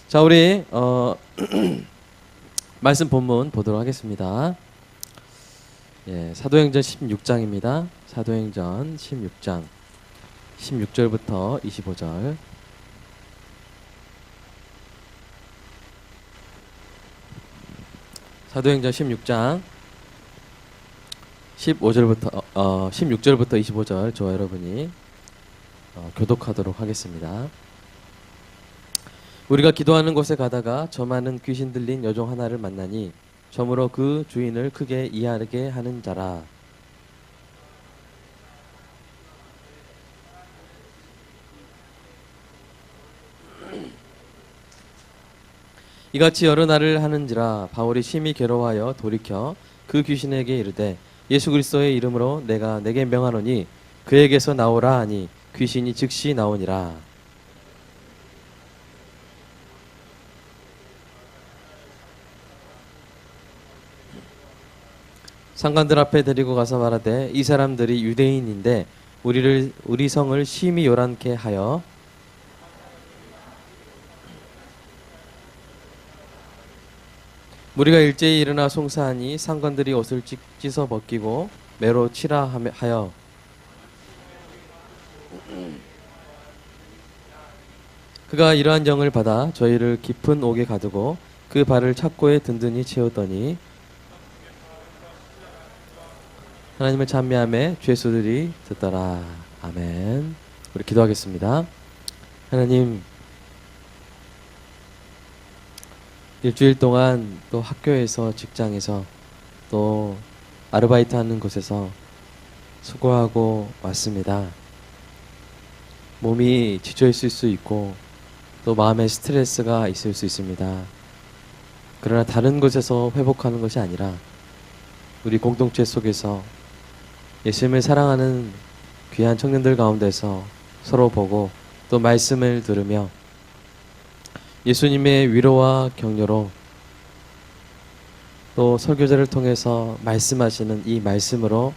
자, 우리 말씀 본문 보도록 하겠습니다. 예, 사도행전 16장입니다. 사도행전 16장 16절부터 25절. 사도행전 16장 15절부터 16절부터 25절 저와 여러분이 교독하도록 하겠습니다. 우리가 기도하는 곳에 가다가 저 많은 귀신 들린 여종 하나를 만나니 저물어 그 주인을 크게 이해하게 하는 자라. 이같이 여러 날을 하는지라 바울이 심히 괴로워하여 돌이켜 그 귀신에게 이르되 예수 그리스도의 이름으로 내가 내게 명하노니 그에게서 나오라 하니 귀신이 즉시 나오니라. 상관들 앞에 데리고 가서 말하되 이 사람들이 유대인인데 우리 성을 심히 요란케 하여 우리가 일제히 일어나 송사하니 상관들이 옷을 찢어 벗기고 매로 치라 하여 그가 이러한 영을 받아 저희를 깊은 옥에 가두고 그 발을 착고에 든든히 채우더니 하나님을 찬미하며 죄수들이 듣더라. 아멘. 우리 기도하겠습니다. 하나님, 일주일 동안 또 학교에서, 직장에서, 또 아르바이트 하는 곳에서 수고하고 왔습니다. 몸이 지쳐 있을 수 있고 또 마음에 스트레스가 있을 수 있습니다. 그러나 다른 곳에서 회복하는 것이 아니라 우리 공동체 속에서 예수님을 사랑하는 귀한 청년들 가운데서 서로 보고 또 말씀을 들으며 예수님의 위로와 격려로 또 설교자를 통해서 말씀하시는 이 말씀으로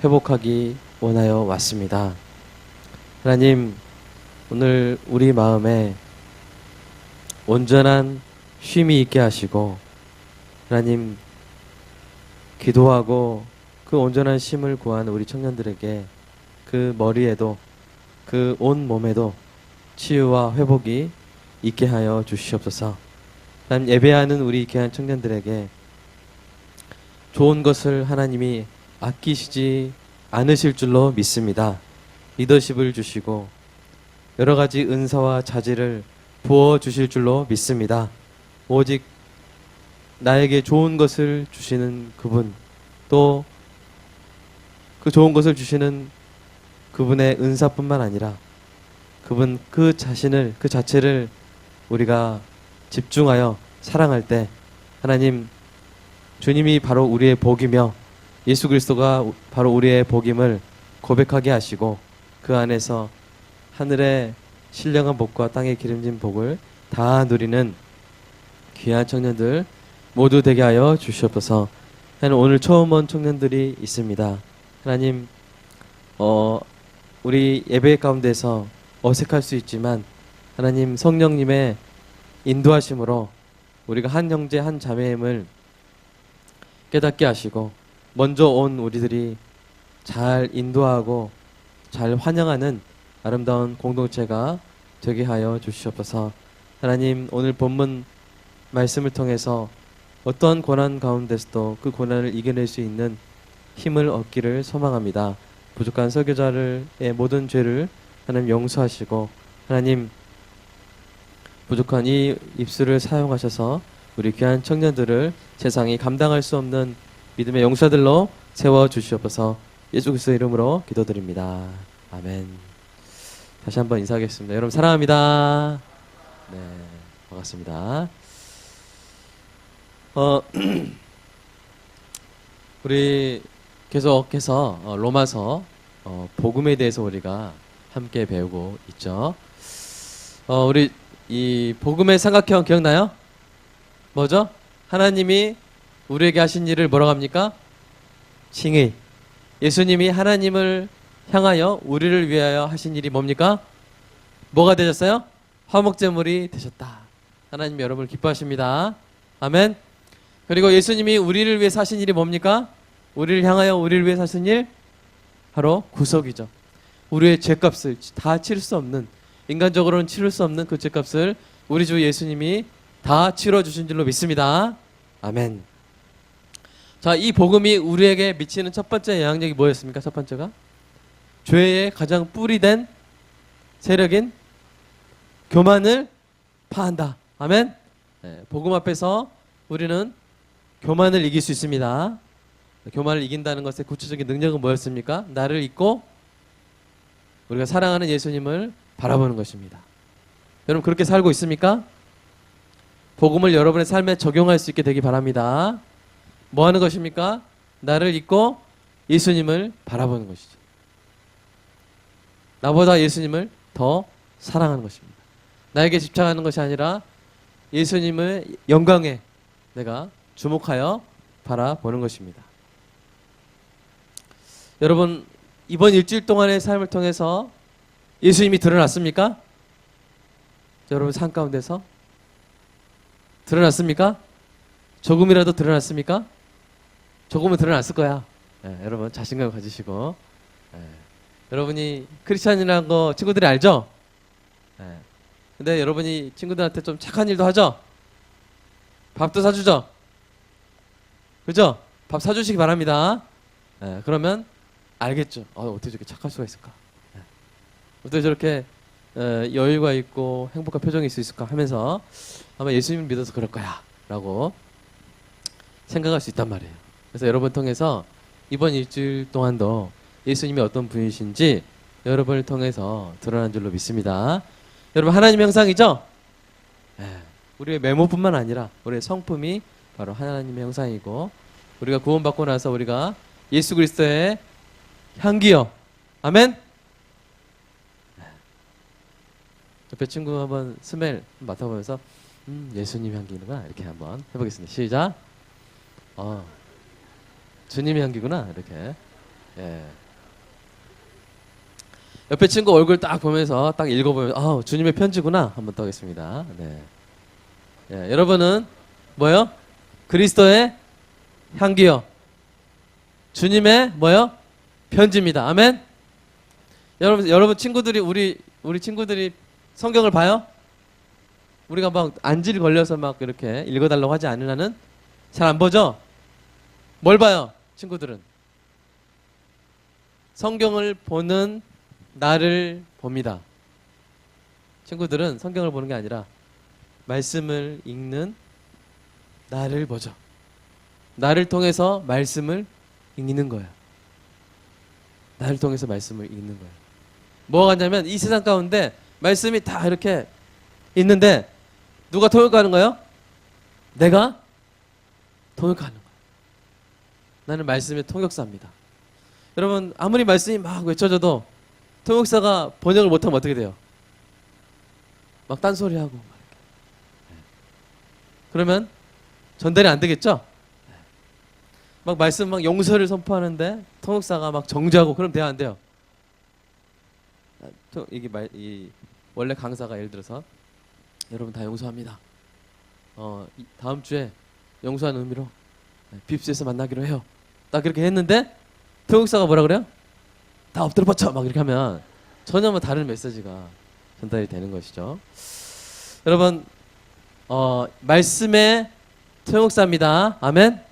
회복하기 원하여 왔습니다. 하나님, 오늘 우리 마음에 온전한 쉼이 있게 하시고 하나님, 기도하고 그 온전한 쉼을 구하는 우리 청년들에게 그 머리에도 그 온 몸에도 치유와 회복이 있게 하여 주시옵소서. 하나님, 예배하는 우리 귀한 청년들에게 좋은 것을 하나님이 아끼시지 않으실 줄로 믿습니다. 리더십을 주시고 여러 가지 은사와 자질을 부어 주실 줄로 믿습니다. 오직 나에게 좋은 것을 주시는 그분, 또 그 좋은 것을 주시는 그분의 은사뿐만 아니라 그분 그 자체를 우리가 집중하여 사랑할 때 하나님, 주님이 바로 우리의 복이며 예수 그리스도가 바로 우리의 복임을 고백하게 하시고 그 안에서 하늘의 신령한 복과 땅의 기름진 복을 다 누리는 귀한 청년들 모두 되게 하여 주시옵소서. 하나님, 오늘 처음 온 청년들이 있습니다. 하나님, 우리 예배 가운데서 어색할 수 있지만 하나님 성령님의 인도하심으로 우리가 한 형제 한 자매임을 깨닫게 하시고 먼저 온 우리들이 잘 인도하고 잘 환영하는 아름다운 공동체가 되게 하여 주시옵소서. 하나님, 오늘 본문 말씀을 통해서 어떠한 고난 가운데서도 그 고난을 이겨낼 수 있는 힘을 얻기를 소망합니다. 부족한 설교자의 모든 죄를 하나님 용서하시고 하나님, 부족한 이 입술을 사용하셔서 우리 귀한 청년들을 세상이 감당할 수 없는 믿음의 용사들로 세워주시옵소서. 예수 그리스도 이름으로 기도드립니다. 아멘. 다시 한번 인사하겠습니다. 여러분 사랑합니다. 네, 반갑습니다. 우리 계속해서 로마서 복음에 대해서 우리가 함께 배우고 있죠. 우리 이 복음의 삼각형 기억나요? 뭐죠? 하나님이 우리에게 하신 일을 뭐라고 합니까? 칭의. 예수님이 하나님을 향하여 우리를 위하여 하신 일이 뭡니까? 뭐가 되셨어요? 화목제물이 되셨다. 하나님 여러분을 기뻐하십니다. 아멘. 그리고 예수님이 우리를 위해 사신 일이 뭡니까? 우리를 향하여 우리를 위해 사신 일? 바로 구속이죠. 우리의 죄값을 다 치를 수 없는, 인간적으로는 치를 수 없는 그 죄값을 우리 주 예수님이 다 치러주신 줄로 믿습니다. 아멘. 자, 이 복음이 우리에게 미치는 첫 번째 영향력이 뭐였습니까? 첫 번째가 죄의 가장 뿌리된 세력인 교만을 파한다. 아멘. 네, 복음 앞에서 우리는 교만을 이길 수 있습니다. 교만을 이긴다는 것의 구체적인 능력은 뭐였습니까? 나를 잊고 우리가 사랑하는 예수님을 바라보는 것입니다. 여러분 그렇게 살고 있습니까? 복음을 여러분의 삶에 적용할 수 있게 되기 바랍니다. 뭐 하는 것입니까? 나를 잊고 예수님을 바라보는 것이죠. 나보다 예수님을 더 사랑하는 것입니다. 나에게 집착하는 것이 아니라 예수님의 영광에 내가 주목하여 바라보는 것입니다. 여러분 이번 일주일 동안의 삶을 통해서 예수님이 드러났습니까? 여러분 삶 가운데서 드러났습니까? 조금이라도 드러났습니까? 조금은 드러났을 거야. 여러분 자신감 가지시고 여러분이 크리스찬이라는 거 친구들이 알죠? 근데 여러분이 친구들한테 좀 착한 일도 하죠? 밥도 사주죠? 그죠? 밥 사주시기 바랍니다. 그러면 알겠죠. 어떻게 저렇게 착할 수가 있을까? 어떻게 저렇게 여유가 있고 행복한 표정이 있을 수 있을까 하면서 아마 예수님을 믿어서 그럴 거야 라고 생각할 수 있단 말이에요. 그래서 여러분 통해서 이번 일주일 동안도 예수님이 어떤 분이신지 여러분을 통해서 드러난 줄로 믿습니다. 여러분 하나님의 형상이죠? 우리의 메모뿐만 아니라 우리의 성품이 바로 하나님의 형상이고 우리가 구원받고 나서 우리가 예수 그리스도의 향기요. 아멘? 옆에 친구 한번 스멜 맡아보면서 예수님 향기구나 이렇게 한번 해보겠습니다. 시작. 주님의 향기구나 이렇게. 옆에 친구 얼굴 딱 보면서 딱 읽어보면서 주님의 편지구나 한번 더 하겠습니다. 네. 여러분은 뭐요? 그리스도의 향기요. 주님의 뭐요? 편지입니다. 아멘. 여러분 친구들이 우리 친구들이 성경을 봐요? 우리가 막 안질 걸려서 막 이렇게 읽어달라고 하지 않는 한은 잘 안 보죠? 뭘 봐요? 친구들은 성경을 보는 나를 봅니다. 친구들은 성경을 보는 게 아니라 말씀을 읽는 나를 보죠. 나를 통해서 말씀을 읽는 거예요. 나를 통해서 말씀을 읽는 거예요. 뭐가 같냐면 이 세상 가운데 말씀이 다 이렇게 있는데 누가 통역하는 거예요? 내가 통역하는 거예요. 나는 말씀의 통역사입니다. 여러분 아무리 말씀이 막 외쳐져도 통역사가 번역을 못하면 어떻게 돼요? 막 딴소리하고 막 이렇게. 그러면 전달이 안 되겠죠? 막 말씀 막 용서를 선포하는데 통역사가 막 정죄하고 그럼 돼야 안 돼요? 이 원래 강사가 예를 들어서 여러분 다 용서합니다. 다음 주에 용서하는 의미로 빕스에서 만나기로 해요. 딱 그렇게 했는데 통역사가 뭐라 그래요? 다 엎드려 뻗쳐 막 이렇게 하면 전혀 뭐 다른 메시지가 전달이 되는 것이죠. 여러분 말씀의 통역사입니다. 아멘.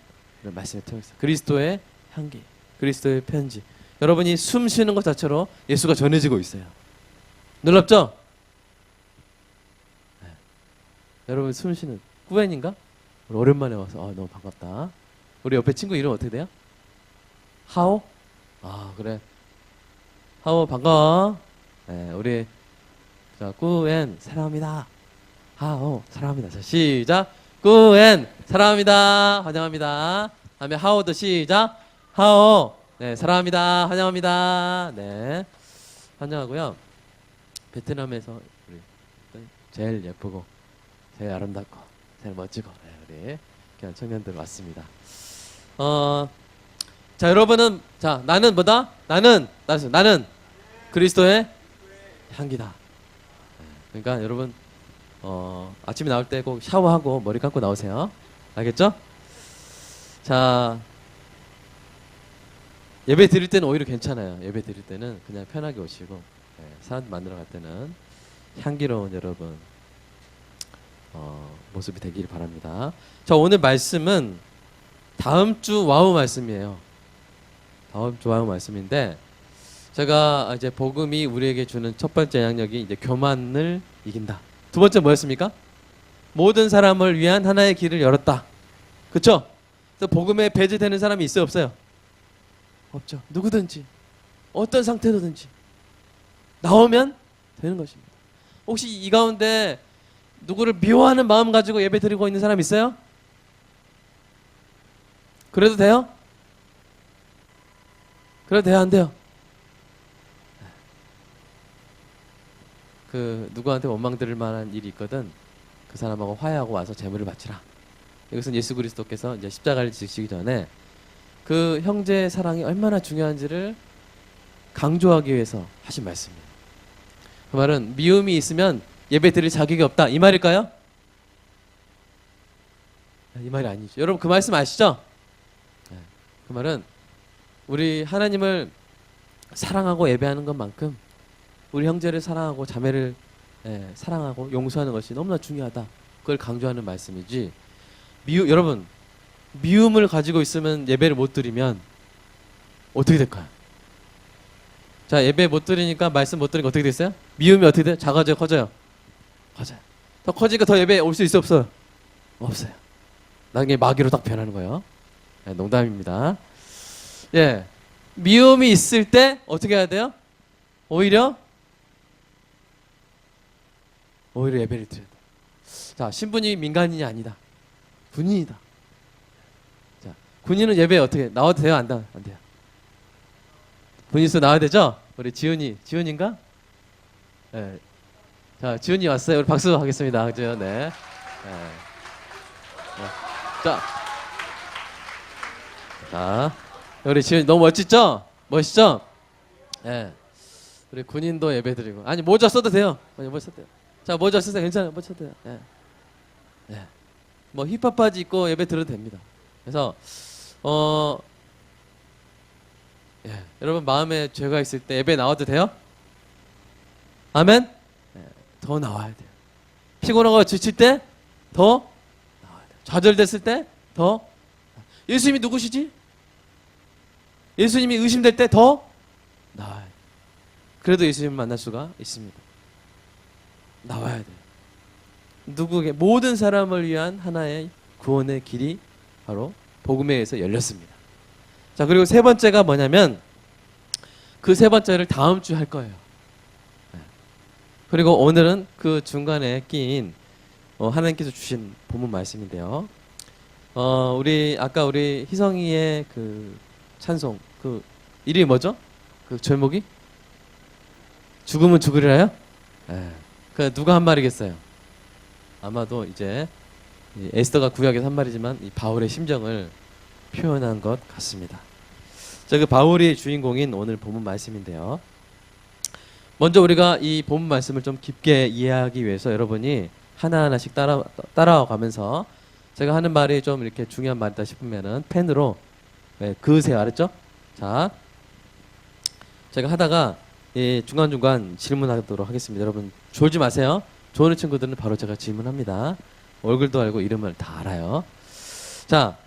말씀의 통역사 그리스도의 향기 그리스도의 편지. 여러분이 숨 쉬는 것 자체로 예수가 전해지고 있어요. 놀랍죠? 여러분 숨 쉬는 꾸엔인가? 오랜만에 와서 너무 반갑다. 우리 옆에 친구 이름 어떻게 돼요? 하오? 그래. 하오 반가워. 우리 꾸엔 사랑합니다. 하오 사랑합니다. 자 시작. 꾸엔 사랑합니다. 환영합니다. 다음에 하오도 시작. 하오 네 사랑합니다. 환영합니다. 네 환영하고요. 베트남에서 우리 제일 예쁘고 제일 아름답고 제일 멋지고 우리 귀한 청년들 왔습니다. 자 여러분은 자 나는 뭐다? 나는 그리스도의 향기다. 그러니까 여러분 아침에 나올 때 꼭 샤워하고 머리 감고 나오세요. 알겠죠? 자, 예배 드릴 때는 오히려 괜찮아요. 예배 드릴 때는 그냥 편하게 오시고, 사람 만나러 갈 때는 향기로운 여러분 모습이 되기를 바랍니다. 자, 오늘 말씀은 다음 주 와우 말씀이에요. 다음 주 와우 말씀인데, 제가 이제 복음이 우리에게 주는 첫 번째 영향력이 이제 교만을 이긴다. 두 번째 뭐였습니까? 모든 사람을 위한 하나의 길을 열었다. 그렇죠? 그래서 복음에 배제되는 사람이 있어요, 없어요? 없죠. 누구든지 어떤 상태로든지 나오면 되는 것입니다. 혹시 이 가운데 누구를 미워하는 마음 가지고 예배 드리고 있는 사람 있어요? 그래도 돼요? 그래도 돼요, 안 돼요? 그 누구한테 원망 들을 만한 일이 있거든. 그 사람하고 화해하고 와서 제물을 바치라. 이것은 예수 그리스도께서 이제 십자가를 지시기 전에 그 형제의 사랑이 얼마나 중요한지를 강조하기 위해서 하신 말씀이에요. 그 말은 미움이 있으면 예배 드릴 자격이 없다, 이 말일까요? 이 말이 아니죠. 여러분 그 말씀 아시죠? 그 말은 우리 하나님을 사랑하고 예배하는 것만큼 우리 형제를 사랑하고 자매를 사랑하고 용서하는 것이 너무나 중요하다. 그걸 강조하는 말씀이지. 여러분 미움을 가지고 있으면 예배를 못 드리면 어떻게 될까요? 자, 예배 못 드리니까 말씀 못 드리니까 어떻게 됐어요? 미움이 어떻게 돼요? 작아져요, 커져요? 커져요. 더 커지니까 더 예배 올 수 있어, 없어요? 없어요. 나중에 마귀로 딱 변하는 거예요. 농담입니다. 예, 미움이 있을 때 어떻게 해야 돼요? 오히려 예배를 드려야 돼요. 자, 신분이 민간인이 아니다. 군인이다. 자, 군인은 예배 어떻게 나와도 돼요? 안 돼요? 군인수 나와야 되죠? 우리 지훈인가? 네. 자, 지훈이 왔어요. 우리 박수 하겠습니다. 그죠? 네. 자, 우리 지훈이 너무 멋지죠? 멋있죠? 네. 우리 군인도 예배 드리고. 아니, 모자 써도 돼요. 모자 써도 돼요. 자, 모자 쓰세요. 괜찮아요. 모자 써도 돼요. 예. 예. 뭐 힙합 바지 입고 예배 드려도 됩니다. 그래서 여러분 마음에 죄가 있을 때 예배 나와도 돼요? 아멘? 더 나와야 돼요. 피곤하고 지칠 때 더 나와야 돼요. 좌절됐을 때 더. 예수님이 누구시지? 예수님이 의심될 때 더 나와야 돼요. 그래도 예수님을 만날 수가 있습니다. 나와야 돼요. 누구에게 모든 사람을 위한 하나의 구원의 길이 바로 복음에 의해서 열렸습니다. 자, 그리고 세 번째가 뭐냐면 그 세 번째를 다음 주에 할 거예요. 그리고 오늘은 그 중간에 끼인 하나님께서 주신 본문 말씀인데요. 아까 우리 희성이의 그 찬송 그 이름이 뭐죠? 그 제목이 죽음은 죽으리라요? 그 누가 한 말이겠어요? 아마도 이제 에스더가 구약에서 한 말이지만 이 바울의 심정을 표현한 것 같습니다. 자, 그 바울이 주인공인 오늘 본문 말씀인데요. 먼저 우리가 이 본문 말씀을 좀 깊게 이해하기 위해서 여러분이 하나하나씩 따라가면서 제가 하는 말이 좀 이렇게 중요한 말이다 싶으면은 펜으로 그으세요. 알았죠? 자, 제가 하다가 중간중간 질문하도록 하겠습니다. 여러분 졸지 마세요. 좋은 친구들은 바로 제가 질문합니다. 얼굴도 알고 이름을 다 알아요. 자,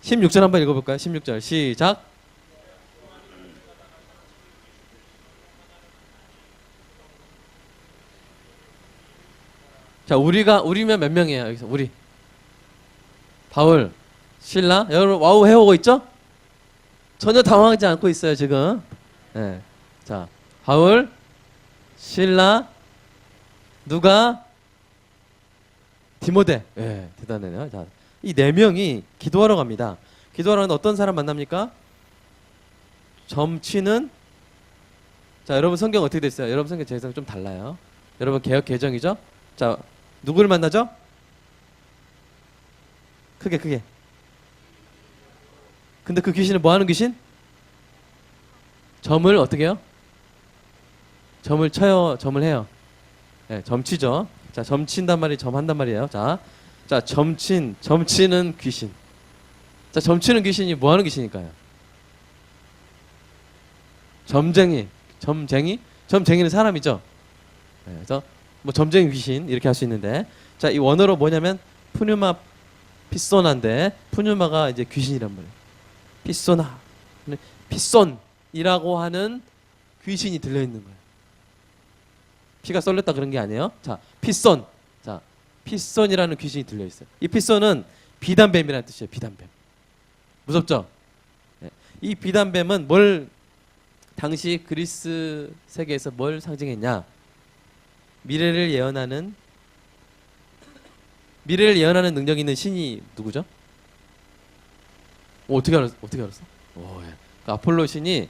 16절 한번 읽어볼까요? 16절 시작. 자, 우리면 몇 명이에요? 여기서 우리 바울, 실라, 여러분 와우 해오고 있죠? 전혀 당황하지 않고 있어요 지금. 네. 자, 바울, 실라, 누가, 디모데. 예, 대단해요. 자, 이 네 명이 기도하러 갑니다. 기도하러 가는데 어떤 사람 만납니까? 점치는. 자, 여러분 성경 어떻게 됐어요? 여러분 성경 제 성경 좀 달라요. 여러분 개역 개정이죠? 자, 누구를 만나죠? 크게. 근데 그 귀신은 뭐 하는 귀신? 점을 어떻게 해요? 점을 쳐요, 점을 해요. 네, 점치죠. 자, 점친단 말이 점한단 말이에요. 자, 점치는 귀신. 자, 점치는 귀신이 뭐 하는 귀신일까요? 점쟁이는 사람이죠. 네, 그래서 뭐 점쟁이 귀신 이렇게 할 수 있는데, 자, 이 원어로 뭐냐면 푸뉴마 피소나인데, 푸뉴마가 이제 귀신이란 말이에요. 피소나, 피손이라고 하는 귀신이 들려 있는 거예요. 피가 쏠렸다 그런 게 아니에요. 자, 피손. 자, 피손이라는 귀신이 들려 있어요. 이 피손은 비단뱀이라는 뜻이에요. 비단뱀. 무섭죠? 네. 이 비단뱀은 당시 그리스 세계에서 뭘 상징했냐? 미래를 예언하는 능력이 있는 신이 누구죠? 어떻게 알았어? 오, 예. 그 아폴로 신이,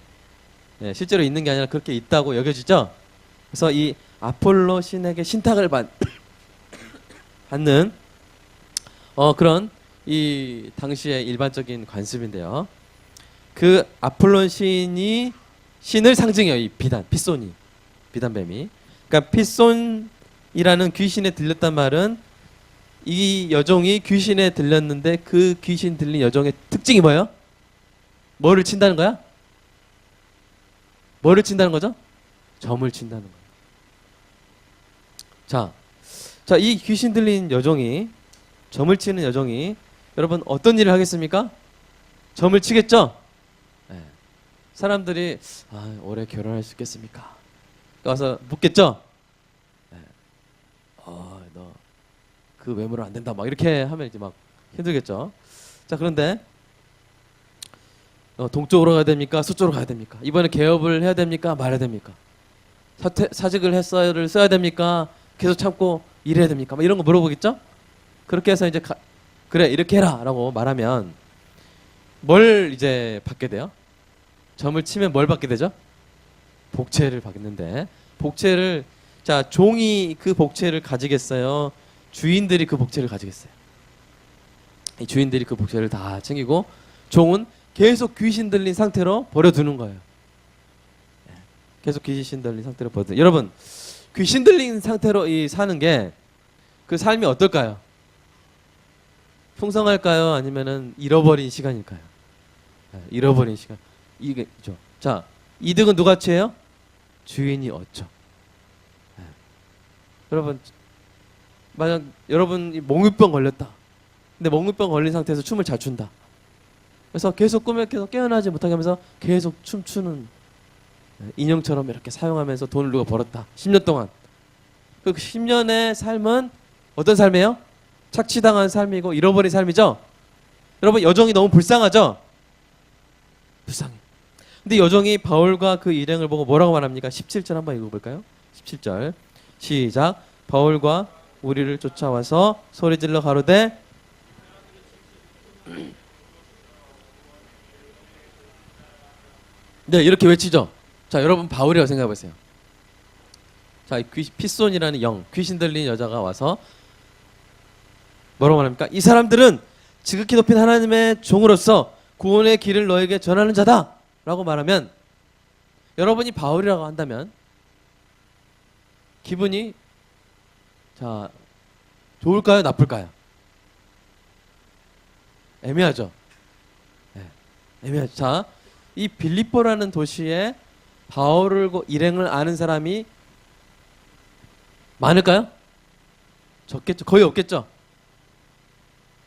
예, 실제로 있는 게 아니라 그렇게 있다고 여겨지죠? 그래서 이 아폴로 신에게 신탁을 받는 그런 이 당시의 일반적인 관습인데요. 그 아폴론 신을 상징해요. 이 피손이, 비단뱀이. 그러니까 피손이라는 귀신에 들렸단 말은 이 여종이 귀신에 들렸는데 그 귀신 들린 여종의 특징이 뭐예요? 뭐를 친다는 거야? 뭐를 친다는 거죠? 점을 친다는 거예요. 자, 이 귀신 들린 여종이, 점을 치는 여종이 여러분 어떤 일을 하겠습니까? 점을 치겠죠? 네. 사람들이 올해 결혼할 수 있겠습니까? 와서 묻겠죠? 네. 너 그 외모로 안 된다. 막 이렇게 하면 이제 막 힘들겠죠? 자, 그런데 동쪽으로 가야 됩니까? 서쪽으로 가야 됩니까? 이번에 개업을 해야 됩니까? 말아야 됩니까? 사직을 했어요를 써야 됩니까? 계속 참고 일해야 됩니까? 막 이런 거 물어보겠죠? 그렇게 해서 이제 그래 이렇게 해라 라고 말하면 뭘 이제 받게 돼요? 점을 치면 뭘 받게 되죠? 복채를 받는데, 복채를, 자, 종이 그 복채를 가지겠어요? 주인들이 그 복채를 가지겠어요? 이 주인들이 그 복채를 다 챙기고 종은 계속 귀신 들린 상태로 버려두는 거예요. 계속 귀신 들린 상태로 버려두는. 여러분, 귀신 들린 상태로 사는 게 그 삶이 어떨까요? 풍성할까요? 아니면은 잃어버린 시간일까요? 잃어버린 시간. 이게죠. 자, 이득은 누가 취해요? 주인이 얻죠. 여러분, 만약 여러분이 몽유병 걸렸다. 근데 몽유병 걸린 상태에서 춤을 잘 춘다. 그래서 계속 꿈에 계속 깨어나지 못하게 하면서 계속 춤추는 인형처럼 이렇게 사용하면서 돈을 누가 벌었다. 10년 동안. 그 10년의 삶은 어떤 삶이에요? 착취당한 삶이고 잃어버린 삶이죠. 여러분, 여종이 너무 불쌍하죠? 불쌍해. 근데 여종이 바울과 그 일행을 보고 뭐라고 말합니까? 17절 한번 읽어볼까요? 17절 시작. 바울과 우리를 쫓아와서 소리질러 가로되 네, 이렇게 외치죠. 자, 여러분 바울이라고 생각해보세요. 자, 피손이라는 영, 귀신 들린 여자가 와서 뭐라고 말합니까? 이 사람들은 지극히 높인 하나님의 종으로서 구원의 길을 너에게 전하는 자다 라고 말하면, 여러분이 바울이라고 한다면 기분이, 자, 좋을까요? 나쁠까요? 애매하죠. 네, 애매하죠. 자, 이 빌립보라는 도시에 바울을 일행을 아는 사람이 많을까요? 적겠죠. 거의 없겠죠.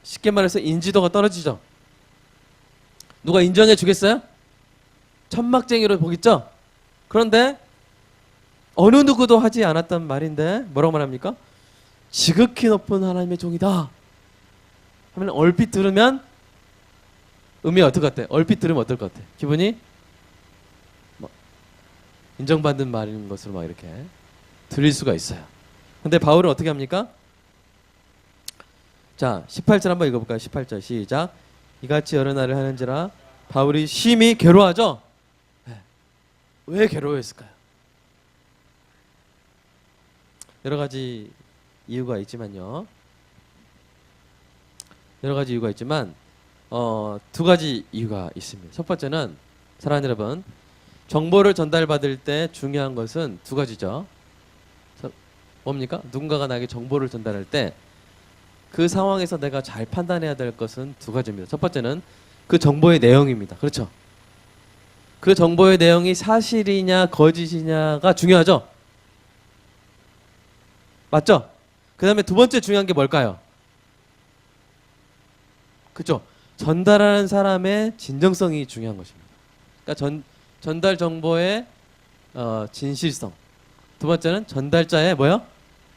쉽게 말해서 인지도가 떨어지죠. 누가 인정해 주겠어요? 천막쟁이로 보겠죠. 그런데 어느 누구도 하지 않았던 말인데 뭐라고 말합니까? 지극히 높은 하나님의 종이다 하면 얼핏 들으면 의미가 어떨 것 같아? 얼핏 들으면 어떨 것 같아? 기분이 인정받는 말인 것으로 막 이렇게 들릴 수가 있어요. 근데 바울은 어떻게 합니까? 자, 18절 한번 읽어볼까요? 18절 시작. 이같이 여러 날을 하는지라 바울이 심히 괴로워하죠. 네. 왜 괴로워했을까요? 여러 가지 이유가 있지만요. 여러 가지 이유가 있지만 두 가지 이유가 있습니다. 첫 번째는 사랑하는 여러분, 정보를 전달받을 때 중요한 것은 두 가지죠. 뭡니까? 누군가가 나에게 정보를 전달할 때 그 상황에서 내가 잘 판단해야 될 것은 두 가지입니다. 첫 번째는 그 정보의 내용입니다. 그렇죠? 그 정보의 내용이 사실이냐 거짓이냐가 중요하죠? 맞죠? 그 다음에 두 번째 중요한 게 뭘까요? 그죠? 전달하는 사람의 진정성이 중요한 것입니다. 그러니까 전달 정보의 진실성. 두 번째는 전달자의 뭐요?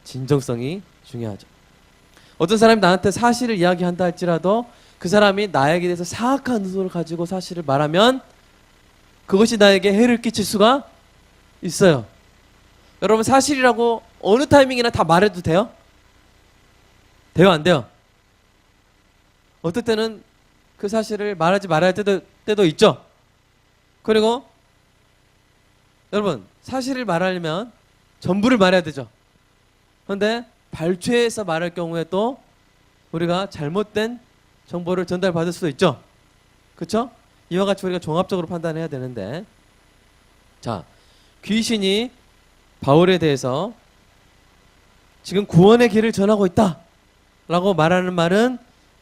진정성이 중요하죠. 어떤 사람이 나한테 사실을 이야기한다 할지라도 그 사람이 나에게 대해서 사악한 의도를 가지고 사실을 말하면 그것이 나에게 해를 끼칠 수가 있어요. 여러분 사실이라고 어느 타이밍이나 다 말해도 돼요? 돼요 안 돼요? 어떨 때는 그 사실을 말하지 말아야 할 때도 있죠. 그리고 여러분 사실을 말하려면 전부를 말해야 되죠. 그런데 발췌해서 말할 경우에 또 우리가 잘못된 정보를 전달받을 수도 있죠. 그렇죠? 이와 같이 우리가 종합적으로 판단해야 되는데, 자, 귀신이 바울에 대해서 지금 구원의 길을 전하고 있다 라고 말하는 말은,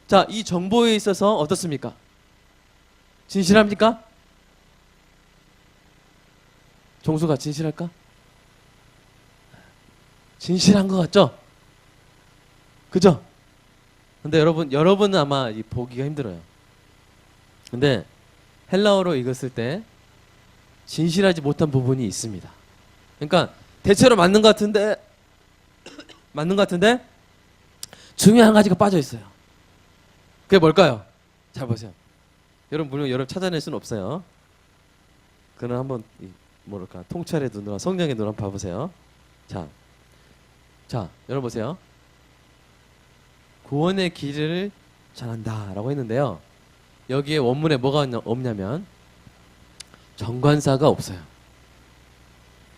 자, 이 정보에 있어서 어떻습니까? 진실합니까? 종수가 진실할까? 진실한 것 같죠? 그죠? 근데 여러분은 아마 보기가 힘들어요. 근데 헬라어로 읽었을 때 진실하지 못한 부분이 있습니다. 그러니까 대체로 맞는 것 같은데 중요한 한 가지가 빠져 있어요. 그게 뭘까요? 잘 보세요. 물론 여러분 찾아낼 수는 없어요. 그는 한번 뭐랄까 통찰의 눈으로 성령의 눈으로 한번 봐보세요. 자, 여러분 보세요. 구원의 길을 전한다라고 했는데요. 여기에 원문에 뭐가 없냐면 정관사가 없어요.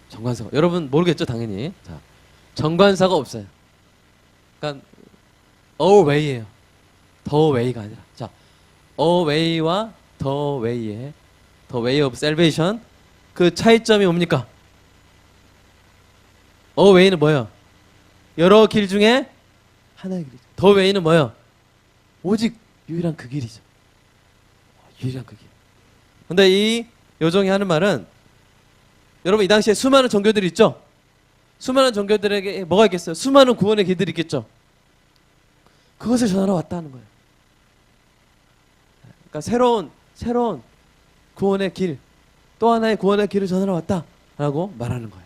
정관사가 여러분 모르겠죠 당연히. 자, 정관사가 없어요. 그러니까 away예요. the way가 아니라. 자, away와 the way의 the way of salvation 그 차이점이 뭡니까? away는 뭐예요? 여러 길 중에 하나의 길이죠. 더 웨이는 뭐예요? 오직 유일한 그 길이죠. 유일한 그 길. 근데 이 요정이 하는 말은 여러분 이 당시에 수많은 종교들이 있죠? 수많은 종교들에게 뭐가 있겠어요? 수많은 구원의 길들이 있겠죠? 그것을 전하러 왔다는 거예요. 그러니까 새로운 구원의 길, 또 하나의 구원의 길을 전하러 왔다라고 말하는 거예요.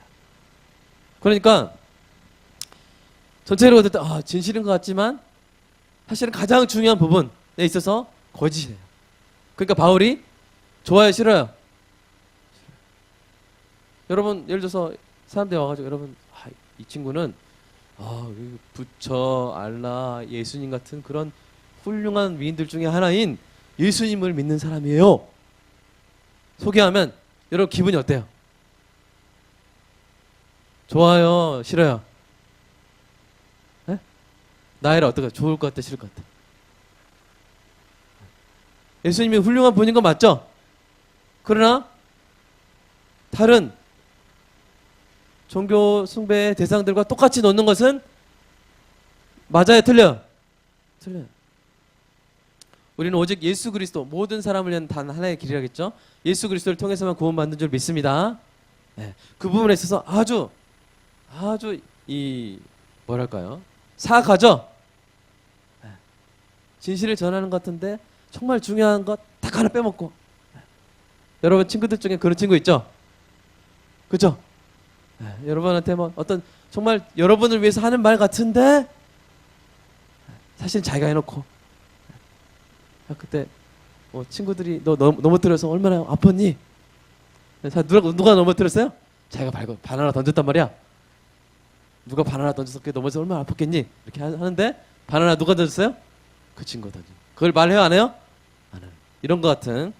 그러니까 전체적으로 듣다 진실인 것 같지만 사실은 가장 중요한 부분에 있어서 거짓이에요. 그러니까 바울이 좋아요, 싫어요? 여러분 예를 들어서 사람들이 와가지고 여러분 이 친구는 부처, 알라, 예수님 같은 그런 훌륭한 위인들 중에 하나인 예수님을 믿는 사람이에요. 소개하면 여러분 기분이 어때요? 좋아요, 싫어요? 나이라 어떨까? 좋을 것 같아, 싫을 것 같아? 예수님이 훌륭한 분인 건 맞죠? 그러나 다른 종교 숭배의 대상들과 똑같이 놓는 것은 맞아요, 틀려요? 틀려요. 우리는 오직 예수 그리스도, 모든 사람을 위한 단 하나의 길이라겠죠? 예수 그리스도를 통해서만 구원받는 줄 믿습니다. 네. 그 부분에 있어서 아주 뭐랄까요? 사악하죠? 네. 진실을 전하는 것 같은데 정말 중요한 것 딱 하나 빼먹고. 네. 여러분 친구들 중에 그런 친구 있죠? 그죠? 네. 여러분한테 뭐 어떤 정말 여러분을 위해서 하는 말 같은데 사실 자기가 해놓고 그때 뭐 친구들이 너 넘어뜨려서 얼마나 아팠니? 누가 넘어뜨렸어요? 자기가 바나나 던졌단 말이야. 누가 바나나 던져서 그게 넘어져서 얼마나 아팠겠니? 이렇게 하는데 바나나 누가 던졌어요? 그 친구가 던져. 그걸 말해요 안 해요? 안 해요. 이런 것 같은.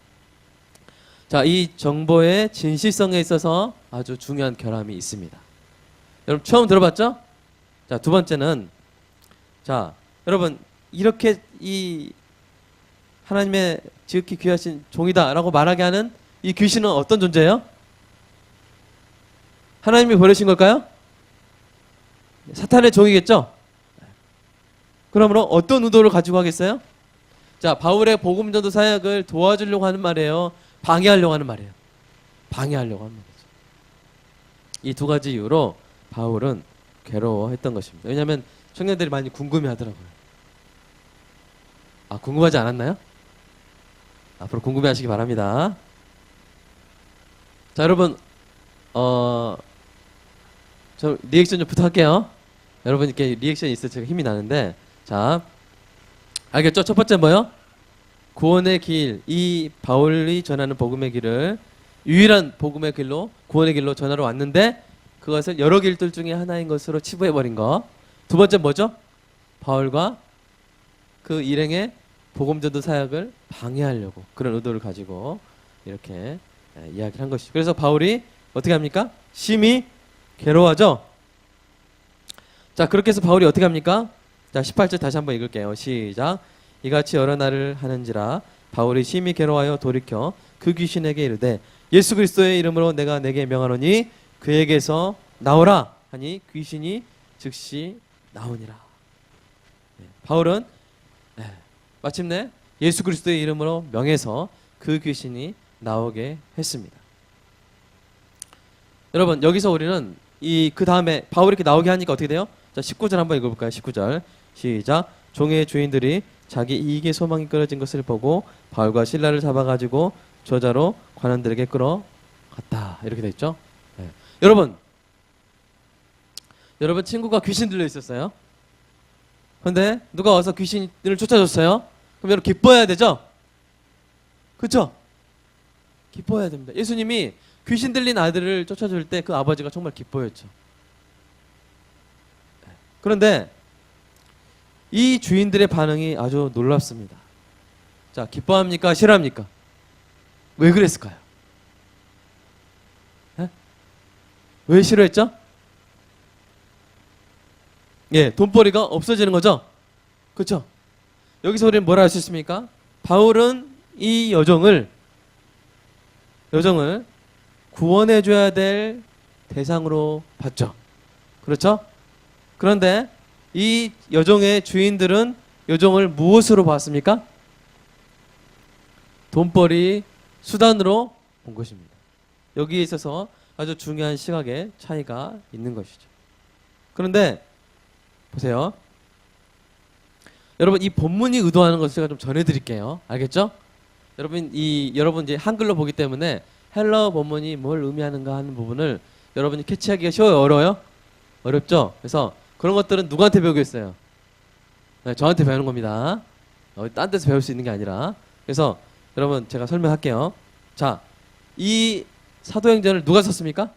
자, 이 정보의 진실성에 있어서 아주 중요한 결함이 있습니다. 여러분 처음 들어봤죠? 자, 두 번째는 자, 여러분 이렇게 이 하나님의 지극히 귀하신 종이다라고 말하게 하는 이 귀신은 어떤 존재예요? 하나님이 보내신 걸까요? 사탄의 종이겠죠? 그러므로 어떤 의도를 가지고 하겠어요? 자, 바울의 복음 전도 사역을 도와주려고 하는 말이에요? 방해하려고 하는 말이에요? 방해하려고 하는 말이죠. 이 두 가지 이유로 바울은 괴로워했던 것입니다. 왜냐하면 청년들이 많이 궁금해 하더라고요. 아, 궁금하지 않았나요? 앞으로 궁금해 하시기 바랍니다. 자, 여러분, 저 리액션 좀 부탁할게요. 여러분 이렇게 리액션이 있어야 제가 힘이 나는데, 자, 알겠죠? 첫 번째 뭐요? 구원의 길, 이 바울이 전하는 복음의 길을 유일한 복음의 길로, 구원의 길로 전하러 왔는데 그것을 여러 길들 중에 하나인 것으로 치부해버린 거. 두 번째 뭐죠? 바울과 그 일행의 복음 전도 사역을 방해하려고 그런 의도를 가지고 이렇게 이야기를 한 것이죠. 그래서 바울이 어떻게 합니까? 심히 괴로워하죠. 자, 그렇게 해서 바울이 어떻게 합니까? 자, 18절 다시 한번 읽을게요. 시작. 이같이 여러 날을 하는지라 바울이 심히 괴로워하여 돌이켜 그 귀신에게 이르되 예수 그리스도의 이름으로 내가 내게 명하노니 그에게서 나오라 하니 귀신이 즉시 나오니라. 바울은 마침내 예수 그리스도의 이름으로 명해서 그 귀신이 나오게 했습니다. 여러분, 여기서 우리는 그 다음에 바울이 이렇게 나오게 하니까 어떻게 돼요? 자, 19절 한번 읽어볼까요? 19절 시작. 종의 주인들이 자기 이익의 소망이 끊어진 것을 보고 바울과 실라를 잡아가지고 저자로 관원들에게 끌어갔다. 이렇게 돼 있죠. 네. 여러분 친구가 귀신 들려 있었어요. 근데 누가 와서 귀신을 쫓아줬어요. 그럼 여러분 기뻐해야 되죠? 그렇죠? 기뻐해야 됩니다. 예수님이 귀신 들린 아들을 쫓아줄 때 그 아버지가 정말 기뻐했죠. 그런데 이 주인들의 반응이 아주 놀랍습니다. 자, 기뻐합니까? 싫어합니까? 왜 그랬을까요? 네? 왜 싫어했죠? 예, 돈벌이가 없어지는 거죠? 그렇죠? 여기서 우리는 뭐라 할 수 있습니까? 바울은 이 여종을 구원해줘야 될 대상으로 봤죠. 그렇죠? 그런데 이 여종의 주인들은 여종을 무엇으로 봤습니까? 돈벌이 수단으로 본 것입니다. 여기에 있어서 아주 중요한 시각의 차이가 있는 것이죠. 그런데 보세요. 여러분, 이 본문이 의도하는 것을 제가 좀 전해드릴게요. 알겠죠? 여러분 이제 한글로 보기 때문에 헬라어 본문이 뭘 의미하는가 하는 부분을 여러분이 캐치하기가 쉬워요? 어려워요? 어렵죠? 그래서 그런 것들은 누구한테 배우겠어요? 네, 저한테 배우는 겁니다. 딴 데서 배울 수 있는 게 아니라. 그래서 여러분 제가 설명할게요. 자, 이 사도행전을 누가 썼습니까?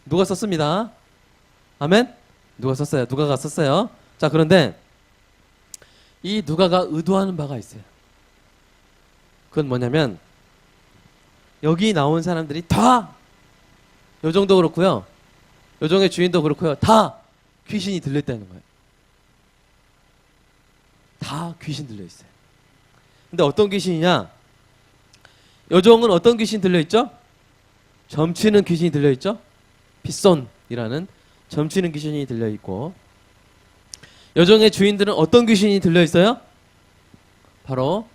누가 썼습니다. 아멘? 누가 썼어요? 누가가 썼어요. 자, 그런데 이 누가가 의도하는 바가 있어요. 그건 뭐냐면 여기 나온 사람들이 다 여종도 그렇고요, 여종의 주인도 그렇고요, 다 귀신이 들려있다는 거예요. 다 귀신 들려있어요. 근데 어떤 귀신이냐? 여종은 어떤 귀신 들려있죠? 점치는 귀신이 들려있죠? 핏손이라는 점치는 귀신이 들려있고, 여종의 주인들은 어떤 귀신이 들려있어요? 바로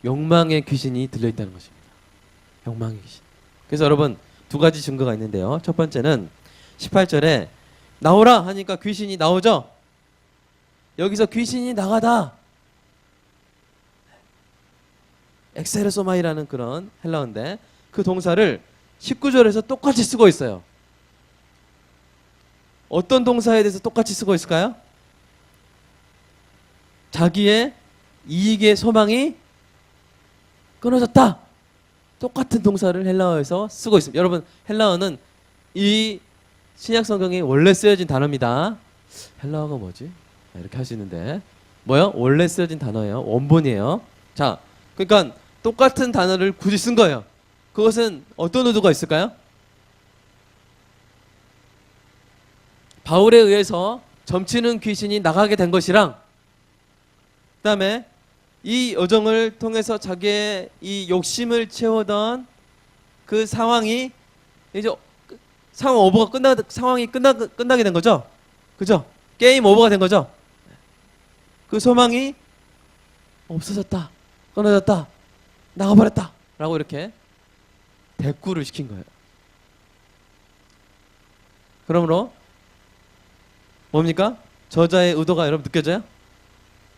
욕망의 귀신이 들려있다는 것입니다. 욕망의 귀신. 그래서 여러분 두 가지 증거가 있는데요. 첫 번째는 18절에 나오라 하니까 귀신이 나오죠. 여기서 귀신이 나가다, 엑세르소마이라는 그런 헬라어인데 그 동사를 19절에서 똑같이 쓰고 있어요. 어떤 동사에 대해서 똑같이 쓰고 있을까요? 자기의 이익의 소망이 끊어졌다. 똑같은 동사를 헬라어에서 쓰고 있습니다. 여러분, 헬라어는 이 신약 성경에 원래 쓰여진 단어입니다. 헬라어가 뭐지? 이렇게 할 수 있는데 뭐요? 원래 쓰여진 단어예요. 원본이에요. 자, 그러니까 똑같은 단어를 굳이 쓴 거예요. 그것은 어떤 의도가 있을까요? 바울에 의해서 점치는 귀신이 나가게 된 것이랑, 그 다음에 이 여정을 통해서 자기의 이 욕심을 채우던 그 상황이 이제 상황이 끝나게 된 거죠. 그죠? 게임 오버가 된 거죠. 그 소망이 없어졌다, 끊어졌다, 나가버렸다 라고 이렇게 대꾸를 시킨 거예요. 그러므로 뭡니까? 저자의 의도가 여러분 느껴져요?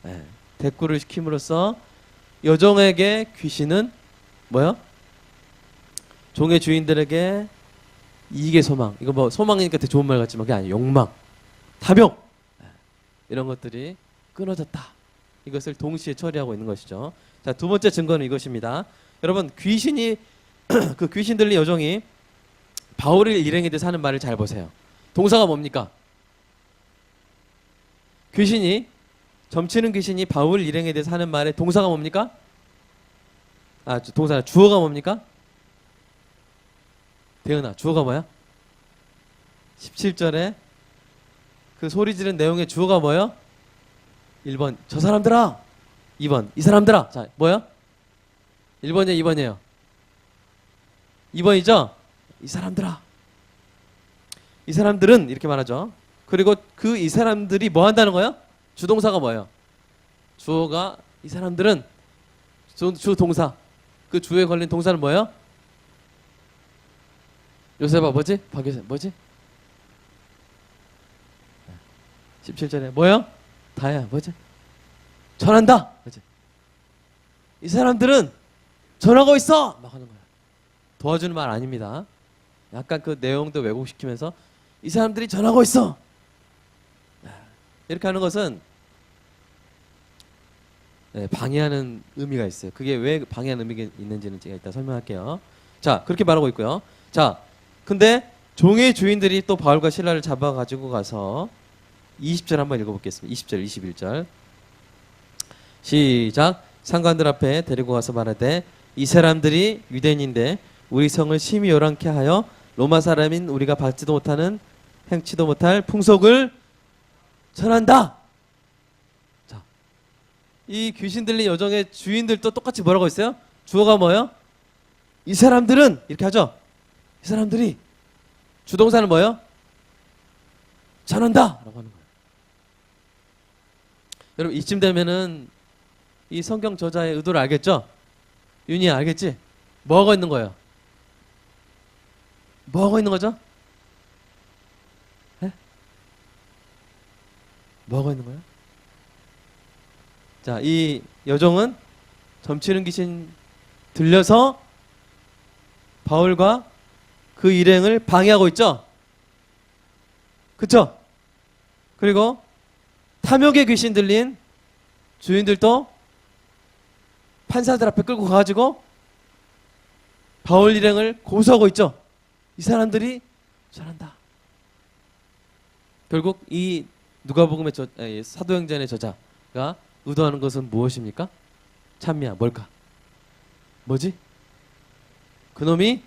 네. 대꾸를 시킴으로써 여종에게 귀신은 뭐요? 종의 주인들에게 이익의 소망, 이거 뭐 소망이니까 되게 좋은 말 같지만 그게 아니에요. 욕망, 탐욕, 이런 것들이 끊어졌다. 이것을 동시에 처리하고 있는 것이죠. 자, 두 번째 증거는 이것입니다. 여러분, 귀신이 그 귀신 들린 여종이 바울의 일행에 대해서 하는 말을 잘 보세요. 동사가 뭡니까? 귀신이, 점치는 귀신이 바울 일행에 대해서 하는 말의 동사가 뭡니까? 동사 주어가 뭡니까? 대은아, 주어가 뭐야? 17절에 그 소리 지른 내용의 주어가 뭐예요? 1번 저 사람들아, 2번 이 사람들아. 자, 뭐야? 1번이에요, 2번이에요? 2번이죠? 이 사람들아, 이 사람들은 이렇게 말하죠. 그리고 그 이 사람들이 뭐 한다는 거예요? 주동사가 뭐예요? 주어가 이 사람들은 주 동사, 그 주에 걸린 동사는 뭐예요? 요셉아, 뭐지? 박요셉 뭐지? 17절에 뭐예요? 다야, 뭐지? 전한다, 뭐지? 이 사람들은 전하고 있어 막 하는 거야. 도와주는 말 아닙니다. 약간 그 내용도 왜곡시키면서 이 사람들이 전하고 있어 이렇게 하는 것은 방해하는 의미가 있어요. 그게 왜 방해하는 의미가 있는지는 제가 이따 설명할게요. 자, 그렇게 말하고 있고요. 자, 근데 종의 주인들이 또 바울과 실라를 잡아 가지고 가서 20절 한번 읽어보겠습니다. 20절, 21절 시작. 상관들 앞에 데리고 가서 말하되 이 사람들이 유대인인데 우리 성을 심히 요란케 하여 로마 사람인 우리가 받지도 못하는 행치도 못할 풍속을 전한다. 자, 이 귀신 들린 여종의 주인들도 똑같이 뭐라고 했어요? 주어가 뭐예요? 이 사람들은 이렇게 하죠. 이 사람들이, 주동사는 뭐예요? 전한다 라고 하는 거예요. 여러분, 이쯤 되면은 이 성경 저자의 의도를 알겠죠? 윤희야, 알겠지? 뭐하고 있는 거예요? 뭐하고 있는 거죠? 에? 뭐하고 있는 거예요? 자, 이 여종은 점치는 귀신 들려서 바울과 그 일행을 방해하고 있죠? 그쵸? 그리고 탐욕의 귀신 들린 주인들도 판사들 앞에 끌고 가가지고 바울 일행을 고소하고 있죠? 이 사람들이 잘한다. 결국 이 누가복음의 사도행전의 저자가 의도하는 것은 무엇입니까? 찬미야, 뭘까? 뭐지? 그놈이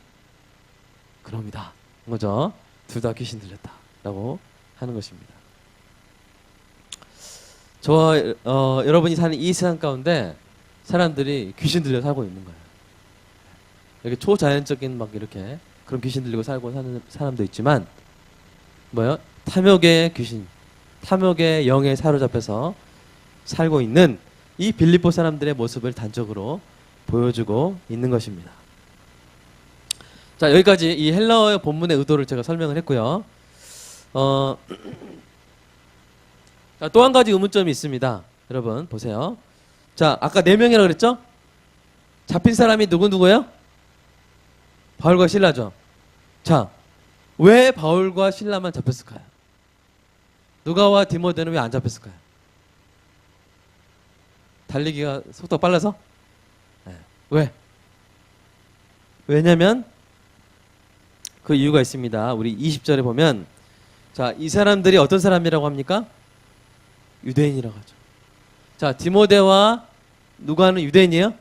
그놈이다 거죠. 둘 다 귀신 들렸다 라고 하는 것입니다. 저와 여러분이 사는 이 세상 가운데 사람들이 귀신 들려 살고 있는 거예요. 이렇게 초자연적인 막 이렇게 그런 귀신 들리고 살고 사는 사람도 있지만 뭐요? 탐욕의 귀신, 탐욕의 영에 사로잡혀서 살고 있는 이 빌립보 사람들의 모습을 단적으로 보여주고 있는 것입니다. 자, 여기까지 이 헬라어의 본문의 의도를 제가 설명을 했고요. 자, 또 한 가지 의문점이 있습니다. 여러분 보세요. 자, 아까 4명이라고 그랬죠? 잡힌 사람이 누구예요? 바울과 실라죠. 자, 왜 바울과 실라만 잡혔을까요? 누가와 디모데는 왜 안 잡혔을까요? 달리기가 속도가 빨라서? 네. 왜? 왜냐면 그 이유가 있습니다. 우리 20절에 보면, 자, 이 사람들이 어떤 사람이라고 합니까? 유대인이라고 하죠. 자, 디모데와 누가는 유대인이에요?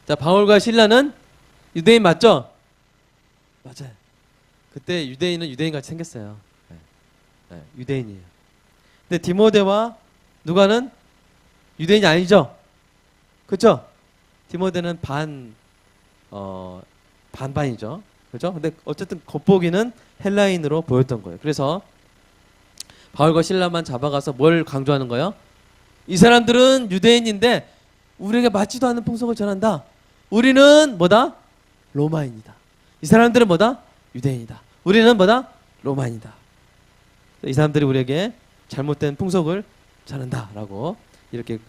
자, 바울과 실라는 유대인 맞죠? 맞아요. 그때 유대인은 유대인같이 생겼어요. 네. 네, 유대인이에요. 근데 디모데와 누가는 유대인이 아니죠? 그렇죠? 디모데는 반반이죠. 그렇죠? 근데 어쨌든 겉보기는 헬라인으로 보였던 거예요. 그래서 바울과 실라만 잡아가서 뭘 강조하는 거예요? 이 사람들은 유대인인데 우리에게 맞지도 않는 풍속을 전한다. 우리는 뭐다? 로마인이다. 이 사람들은 뭐다? 유대인이다. 우리는 뭐다? 로마인이다. 이 사람들이 우리에게 잘못된 풍속을 전한다라고 이렇게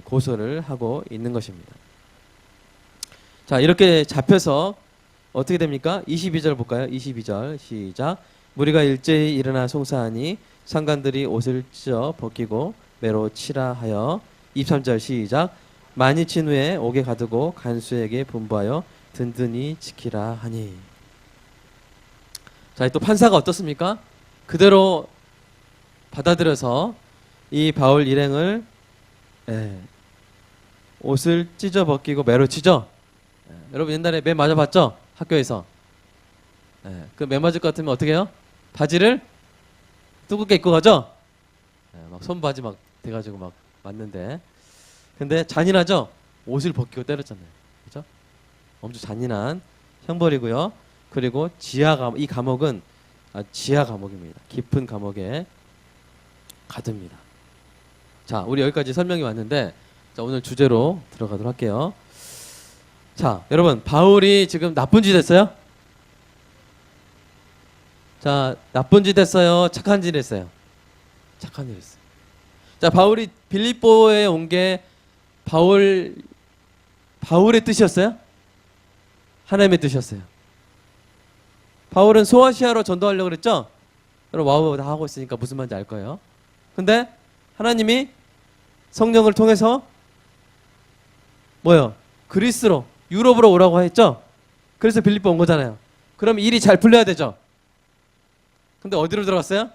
고소를 하고 있는 것입니다. 자, 이렇게 잡혀서 어떻게 됩니까? 22절 볼까요? 22절 시작. 무리가 일제히 일어나 송사하니 상관들이 옷을 찢어 벗기고 매로 치라 하여 23절 시작. 많이 친 후에 옥에 가두고 간수에게 분부하여 든든히 지키라 하니. 자, 또 판사가 어떻습니까? 그대로 받아들여서 이 바울 일행을 옷을 찢어 벗기고 매로 치죠. 여러분 옛날에 매 맞아봤죠? 학교에서. 그 매 맞을 것 같으면 어떻게 해요? 바지를 두껍게 입고 가죠? 막 손바지 막 돼가지고 막 맞는데. 근데 잔인하죠? 옷을 벗기고 때렸잖아요. 그죠? 엄청 잔인한 형벌이고요. 그리고 이 감옥은 지하 감옥입니다. 깊은 감옥에 가둡니다. 자, 우리 여기까지 설명이 왔는데, 자, 오늘 주제로 들어가도록 할게요. 자, 여러분, 바울이 지금 나쁜 짓 했어요? 자, 나쁜 짓 했어요? 착한 짓 했어요? 착한 일 했어요. 자, 바울이 빌립보에 온 게 바울의 뜻이었어요? 하나님의 뜻이었어요. 바울은 소아시아로 전도하려고 그랬죠? 여러분, 와우 다 하고 있으니까 무슨 말인지 알 거예요. 근데 하나님이 성령을 통해서 뭐요? 그리스로, 유럽으로 오라고 했죠? 그래서 빌립보 온 거잖아요. 그럼 일이 잘 풀려야 되죠? 근데 어디로 들어갔어요?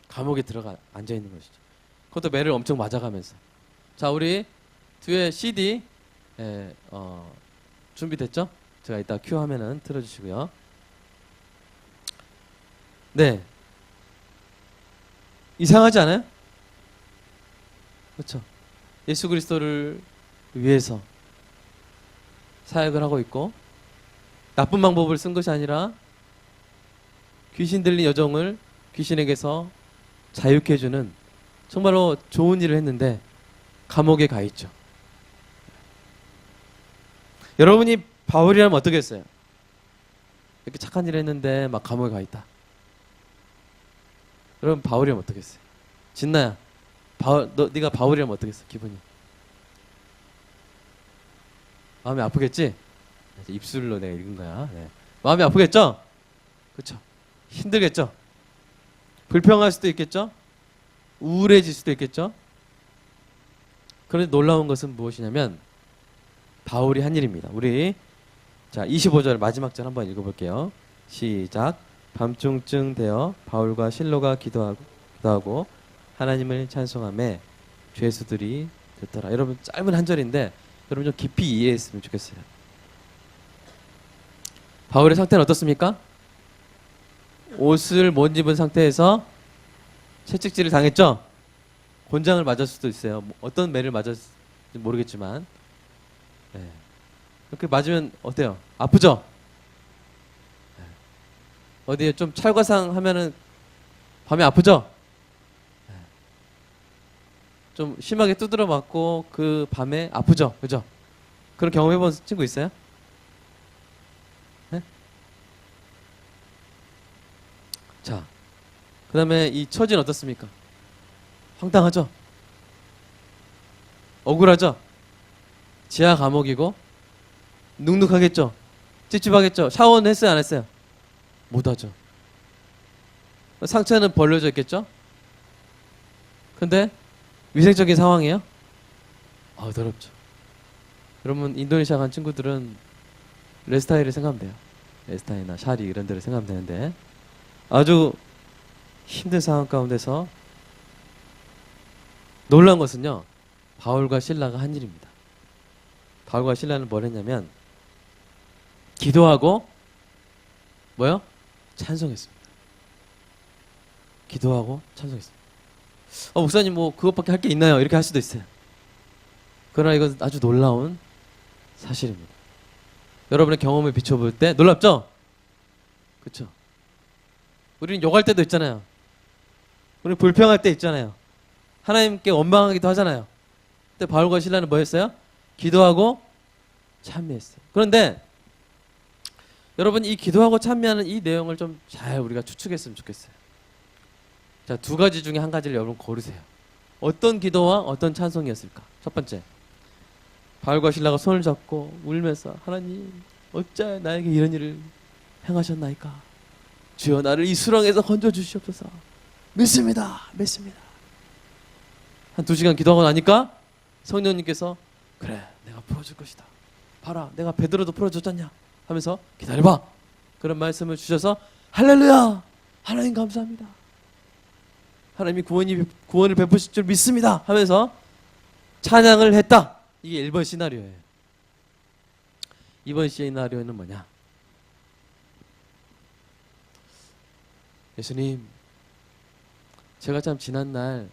감옥에 들어가 앉아 있는 것이죠. 그것도 매를 엄청 맞아가면서. 자, 우리 뒤에 CD 준비됐죠? 제가 이따 큐 하면은 틀어주시고요. 네. 이상하지 않아요? 그렇죠. 예수 그리스도를 위해서 사역을 하고 있고 나쁜 방법을 쓴 것이 아니라 귀신 들린 여종을 귀신에게서 자유케 해주는 정말로 좋은 일을 했는데 감옥에 가 있죠. 여러분이 바울이라면 어떻게 했어요? 이렇게 착한 일을 했는데 막 감옥에 가 있다. 여러분 바울이라면 어떻게 했어요? 진나야, 네가 바울이라면 어떻게 했어? 기분이 마음이 아프겠지? 입술로 내가 읽은 거야. 네. 마음이 아프겠죠? 그렇죠. 힘들겠죠? 불평할 수도 있겠죠? 우울해질 수도 있겠죠? 그런데 놀라운 것은 무엇이냐면 바울이 한 일입니다. 우리 자 25절 마지막 절 한번 읽어볼게요. 시작. 밤중쯤 되어 바울과 실로가 기도하고 하나님을 찬송하며 죄수들이 듣더라. 여러분 짧은 한 절인데 여러분 좀 깊이 이해했으면 좋겠어요. 바울의 상태는 어떻습니까? 옷을 못 입은 상태에서 채찍질을 당했죠? 곤장을 맞을 수도 있어요. 어떤 매를 맞았을지 모르겠지만 네. 이렇게 맞으면 어때요? 아프죠? 네. 어디에 좀 찰과상 하면은 밤에 아프죠? 네. 좀 심하게 두드려 맞고 그 밤에 아프죠? 그죠? 그런 경험 해본 친구 있어요? 네? 자, 그 다음에 이 처지는 어떻습니까? 황당하죠? 억울하죠? 지하 감옥이고 눅눅하겠죠? 찝찝하겠죠? 샤워는 했어요? 안 했어요? 못하죠. 상처는 벌려져 있겠죠? 근데 위생적인 상황이에요? 더럽죠. 여러분 인도네시아 간 친구들은 레스타이를 생각하면 돼요. 레스타이나 샤리 이런 데를 생각하면 되는데 아주 힘든 상황 가운데서 놀라운 것은요, 바울과 실라가 한 일입니다. 바울과 실라는 뭘 했냐면 기도하고 뭐요? 찬송했습니다. 기도하고 찬송했습니다. 목사님 뭐 그것밖에 할 게 있나요? 이렇게 할 수도 있어요. 그러나 이건 아주 놀라운 사실입니다. 여러분의 경험을 비춰볼 때 놀랍죠? 그렇죠? 우리는 욕할 때도 있잖아요. 우리는 불평할 때 있잖아요. 하나님께 원망하기도 하잖아요. 그때 바울과 실라는 뭐 했어요? 기도하고 찬미했어요. 그런데 여러분, 이 기도하고 찬미하는 이 내용을 좀 잘 우리가 추측했으면 좋겠어요. 자, 두 가지 중에 한 가지를 여러분 고르세요. 어떤 기도와 어떤 찬송이었을까? 첫 번째, 바울과 실라가 손을 잡고 울면서 하나님 어찌 나에게 이런 일을 행하셨나이까? 주여 나를 이 수렁에서 건져 주시옵소서. 믿습니다. 한 2시간 기도하고 나니까 성령님께서 그래 내가 풀어줄 것이다. 봐라 내가 베드로도 풀어줬잖냐 하면서 기다려봐. 그런 말씀을 주셔서 할렐루야 하나님 감사합니다. 하나님이 구원을 베푸실 줄 믿습니다 하면서 찬양을 했다. 이게 1번 시나리오예요. 2번 시나리오는 뭐냐? 예수님, 제가 참 지난날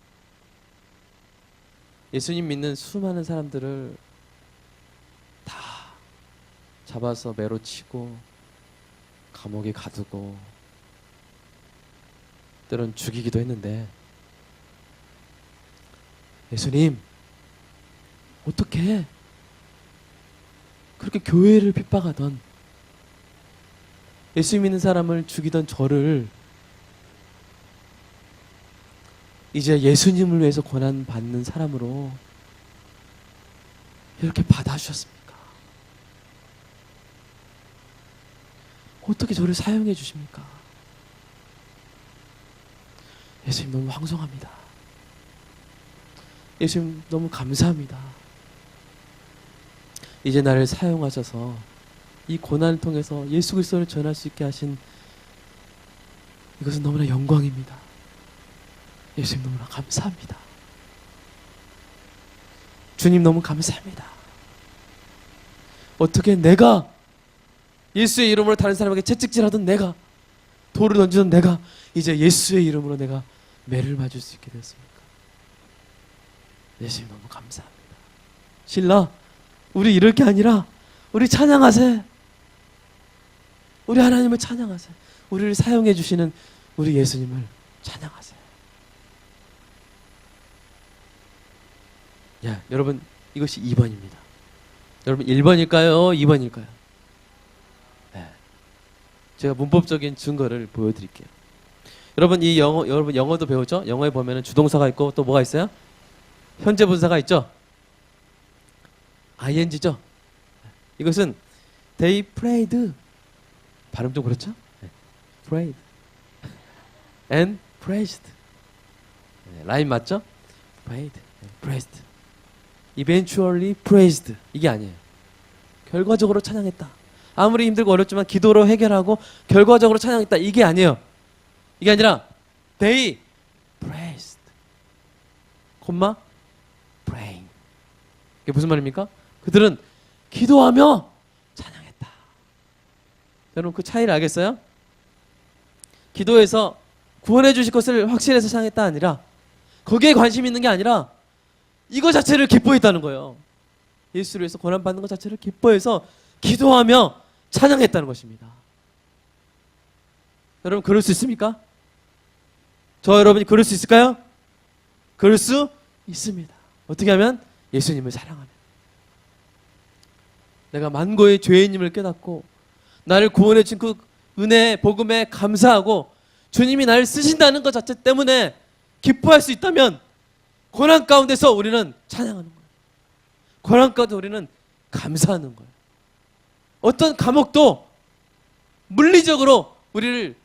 예수님 믿는 수많은 사람들을 다 잡아서 매로 치고 감옥에 가두고 때론 죽이기도 했는데 예수님 어떻게 그렇게 교회를 핍박하던 예수 믿는 사람을 죽이던 저를 이제 예수님을 위해서 고난 받는 사람으로 이렇게 받아주셨습니까? 어떻게 저를 사용해 주십니까? 예수님 너무 황송합니다. 예수님 너무 감사합니다. 이제 나를 사용하셔서 이 고난을 통해서 예수 그리스도를 전할 수 있게 하신 이것은 너무나 영광입니다. 예수님 너무나 감사합니다. 주님 너무 감사합니다. 어떻게 내가 예수의 이름으로 다른 사람에게 채찍질하던 내가 돌을 던지던 내가 이제 예수의 이름으로 내가 매를 맞을 수 있게 되었습니까? 예수님 너무 감사합니다. 신라 우리 이럴 게 아니라 우리 찬양하세. 우리 하나님을 찬양하세. 우리를 사용해 주시는 우리 예수님을 찬양하세. 야, 여러분 이것이 2번입니다. 여러분 1번일까요? 2번일까요? 네. 제가 문법적인 증거를 보여드릴게요. 여러분 여러분 영어도 배우죠? 영어에 보면은 주동사가 있고 또 뭐가 있어요? 현재 분사가 있죠? ing죠? 이것은 they prayed. 발음 좀 그렇죠? 네. prayed and praised. 네, 라인 맞죠? prayed and praised. eventually praised. 이게 아니에요. 결과적으로 찬양했다. 아무리 힘들고 어렵지만 기도로 해결하고 결과적으로 찬양했다. 이게 아니에요. 이게 아니라 they praised, 콤마 praying. 이게 무슨 말입니까? 그들은 기도하며 찬양했다. 여러분 그 차이를 알겠어요? 기도에서 구원해 주실 것을 확신해서 찬양했다 아니라 거기에 관심 있는 게 아니라 이거 자체를 기뻐했다는 거예요. 예수를 위해서 고난받는 것 자체를 기뻐해서 기도하며 찬양했다는 것입니다. 여러분 그럴 수 있습니까? 저 여러분이 그럴 수 있을까요? 그럴 수 있습니다. 어떻게 하면? 예수님을 사랑하면. 내가 만고의 죄인임을 깨닫고 나를 구원해 주신 그 은혜 복음에 감사하고 주님이 나를 쓰신다는 것 자체 때문에 기뻐할 수 있다면 고난 가운데서 우리는 찬양하는 거예요. 고난 가운데 우리는 감사하는 거예요. 어떤 감옥도 물리적으로 우리를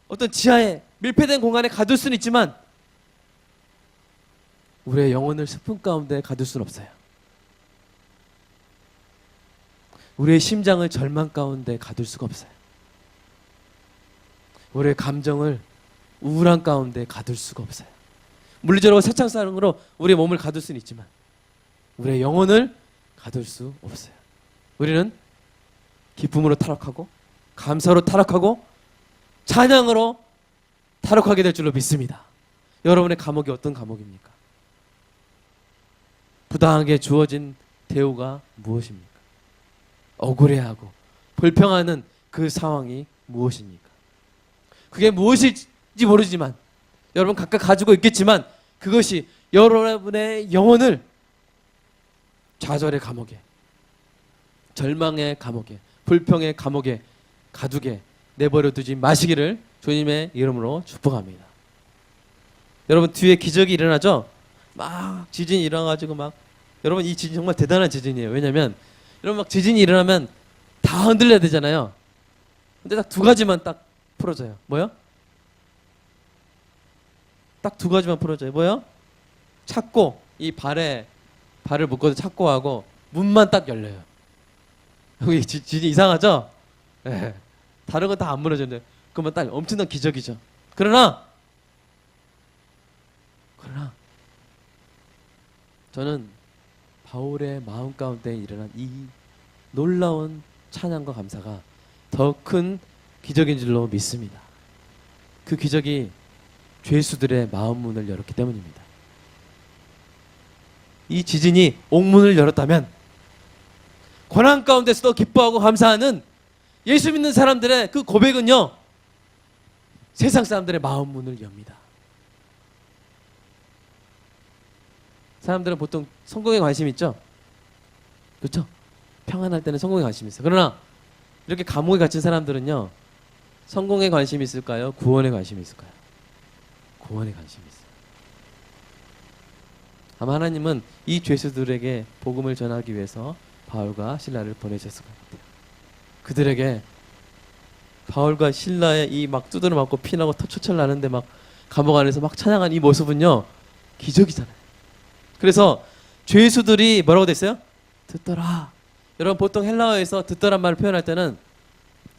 어떤 지하에 밀폐된 공간에 가둘 수는 있지만 우리의 영혼을 슬픔 가운데 가둘 수는 없어요. 우리의 심장을 절망 가운데 가둘 수가 없어요. 우리의 감정을 우울한 가운데 가둘 수가 없어요. 물리적으로 세창사랑으로 우리의 몸을 가둘 수는 있지만 우리의 영혼을 가둘 수 없어요. 우리는 기쁨으로 타락하고 감사로 타락하고 찬양으로 타락하게 될 줄로 믿습니다. 여러분의 감옥이 어떤 감옥입니까? 부당하게 주어진 대우가 무엇입니까? 억울해하고 불평하는 그 상황이 무엇입니까? 그게 무엇일지 모르지만 여러분 각각 가지고 있겠지만 그것이 여러분의 영혼을 좌절의 감옥에, 절망의 감옥에, 불평의 감옥에 가두게 내버려 두지 마시기를 주님의 이름으로 축복합니다. 여러분 뒤에 기적이 일어나죠? 막 지진이 일어나가지고 막 여러분 이 지진 정말 대단한 지진이에요. 왜냐면 여러분 막 지진이 일어나면 다 흔들려야 되잖아요. 근데 딱 두 가지만 딱 풀어져요. 뭐요? 딱 두 가지만 풀어져요. 뭐요? 찾고 이 발을 묶어서 찾고 하고 문만 딱 열려요. 여기 지진이 이상하죠? 네. 다른 건 다 안 무너졌는데 그러면 딱 엄청난 기적이죠. 그러나 저는 바울의 마음 가운데 일어난 이 놀라운 찬양과 감사가 더 큰 기적인 줄로 믿습니다. 그 기적이 죄수들의 마음 문을 열었기 때문입니다. 이 지진이 옥문을 열었다면 고난 가운데서도 기뻐하고 감사하는 예수 믿는 사람들의 그 고백은요, 세상 사람들의 마음 문을 엽니다. 사람들은 보통 성공에 관심 있죠? 그렇죠? 평안할 때는 성공에 관심 있어요. 그러나 이렇게 감옥에 갇힌 사람들은요, 성공에 관심이 있을까요? 구원에 관심이 있을까요? 구원에 관심이 있어요. 아마 하나님은 이 죄수들에게 복음을 전하기 위해서 바울과 실라를 보내셨을 것 같아요. 그들에게 바울과 실라의 이 막 두드려 맞고 피나고 초철 나는데 막 감옥 안에서 막 찬양한 이 모습은요, 기적이잖아요. 그래서 죄수들이 뭐라고 됐어요? 듣더라. 여러분 보통 헬라어에서 듣더란 말을 표현할 때는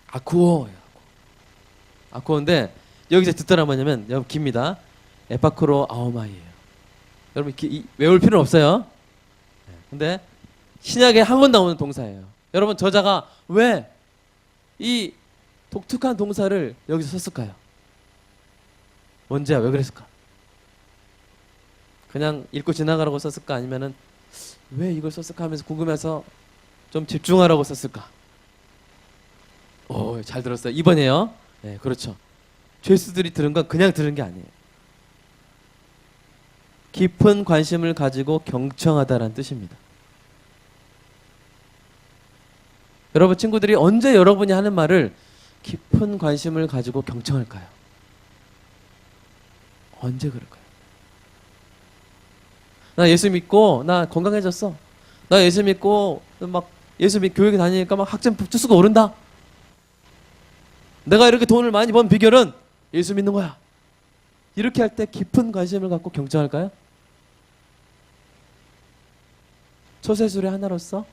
아쿠오예요. 아쿠오인데 여기서 듣더란 뭐냐면 여러분 깁니다. 에파크로 아오마이예요. 여러분 외울 필요는 없어요. 근데 신약에 한 번 나오는 동사예요. 여러분 저자가 왜 이 독특한 동사를 여기서 썼을까요? 언제야? 왜 그랬을까? 그냥 읽고 지나가라고 썼을까? 아니면은 왜 이걸 썼을까 하면서 궁금해서 좀 집중하라고 썼을까? 오, 잘 들었어요. 2번이에요. 네, 그렇죠. 죄수들이 들은 건 그냥 들은 게 아니에요. 깊은 관심을 가지고 경청하다라는 뜻입니다. 여러분 친구들이 언제 여러분이 하는 말을 깊은 관심을 가지고 경청할까요? 언제 그럴까요? 나 예수 믿고 나 건강해졌어. 나 예수 믿고 막 예수 믿 교육에 다니니까 막 학점 투수가 오른다. 내가 이렇게 돈을 많이 번 비결은 예수 믿는 거야. 이렇게 할 때 깊은 관심을 갖고 경청할까요? 처세술의 하나로서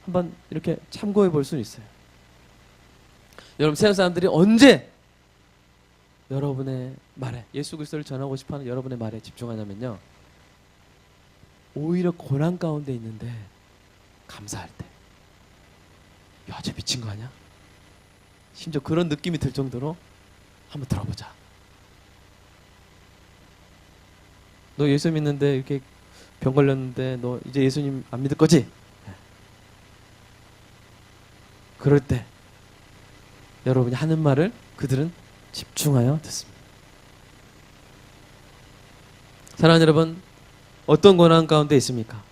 한번 이렇게 참고해 볼 수는 있어요. 여러분 세상 사람들이 언제 여러분의 말에 예수 그리스도를 전하고 싶어하는 여러분의 말에 집중하냐면요, 오히려 고난 가운데 있는데 감사할 때, 야, 쟤 미친 거 아니야? 심지어 그런 느낌이 들 정도로 한번 들어보자. 너 예수 믿는데 이렇게 병 걸렸는데 너 이제 예수님 안 믿을 거지? 그럴 때 여러분이 하는 말을 그들은 집중하여 듣습니다. 사랑하는 여러분, 어떤 고난 가운데 있습니까?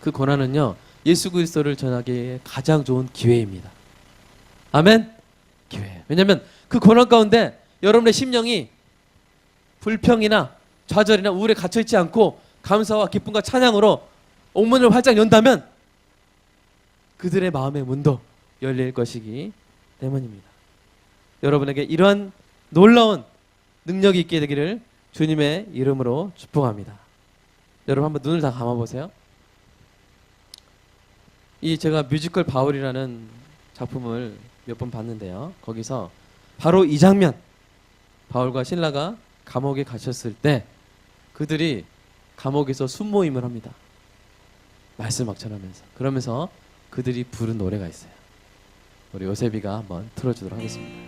그 고난은요, 예수 그리스도를 전하기에 가장 좋은 기회입니다. 아멘? 기회예요. 왜냐하면 그 고난 가운데 여러분의 심령이 불평이나 좌절이나 우울에 갇혀있지 않고 감사와 기쁨과 찬양으로 옥문을 활짝 연다면 그들의 마음의 문도 열릴 것이기 때문입니다. 여러분에게 이러한 놀라운 능력이 있게 되기를 주님의 이름으로 축복합니다. 여러분 한번 눈을 다 감아보세요. 이 제가 뮤지컬 바울이라는 작품을 몇 번 봤는데요, 거기서 바로 이 장면, 바울과 실라가 감옥에 갇혔을 때 그들이 감옥에서 순모임을 합니다. 말씀 막 전하면서. 그러면서 그들이 부른 노래가 있어요. 우리 요셉이가 한번 틀어주도록 하겠습니다.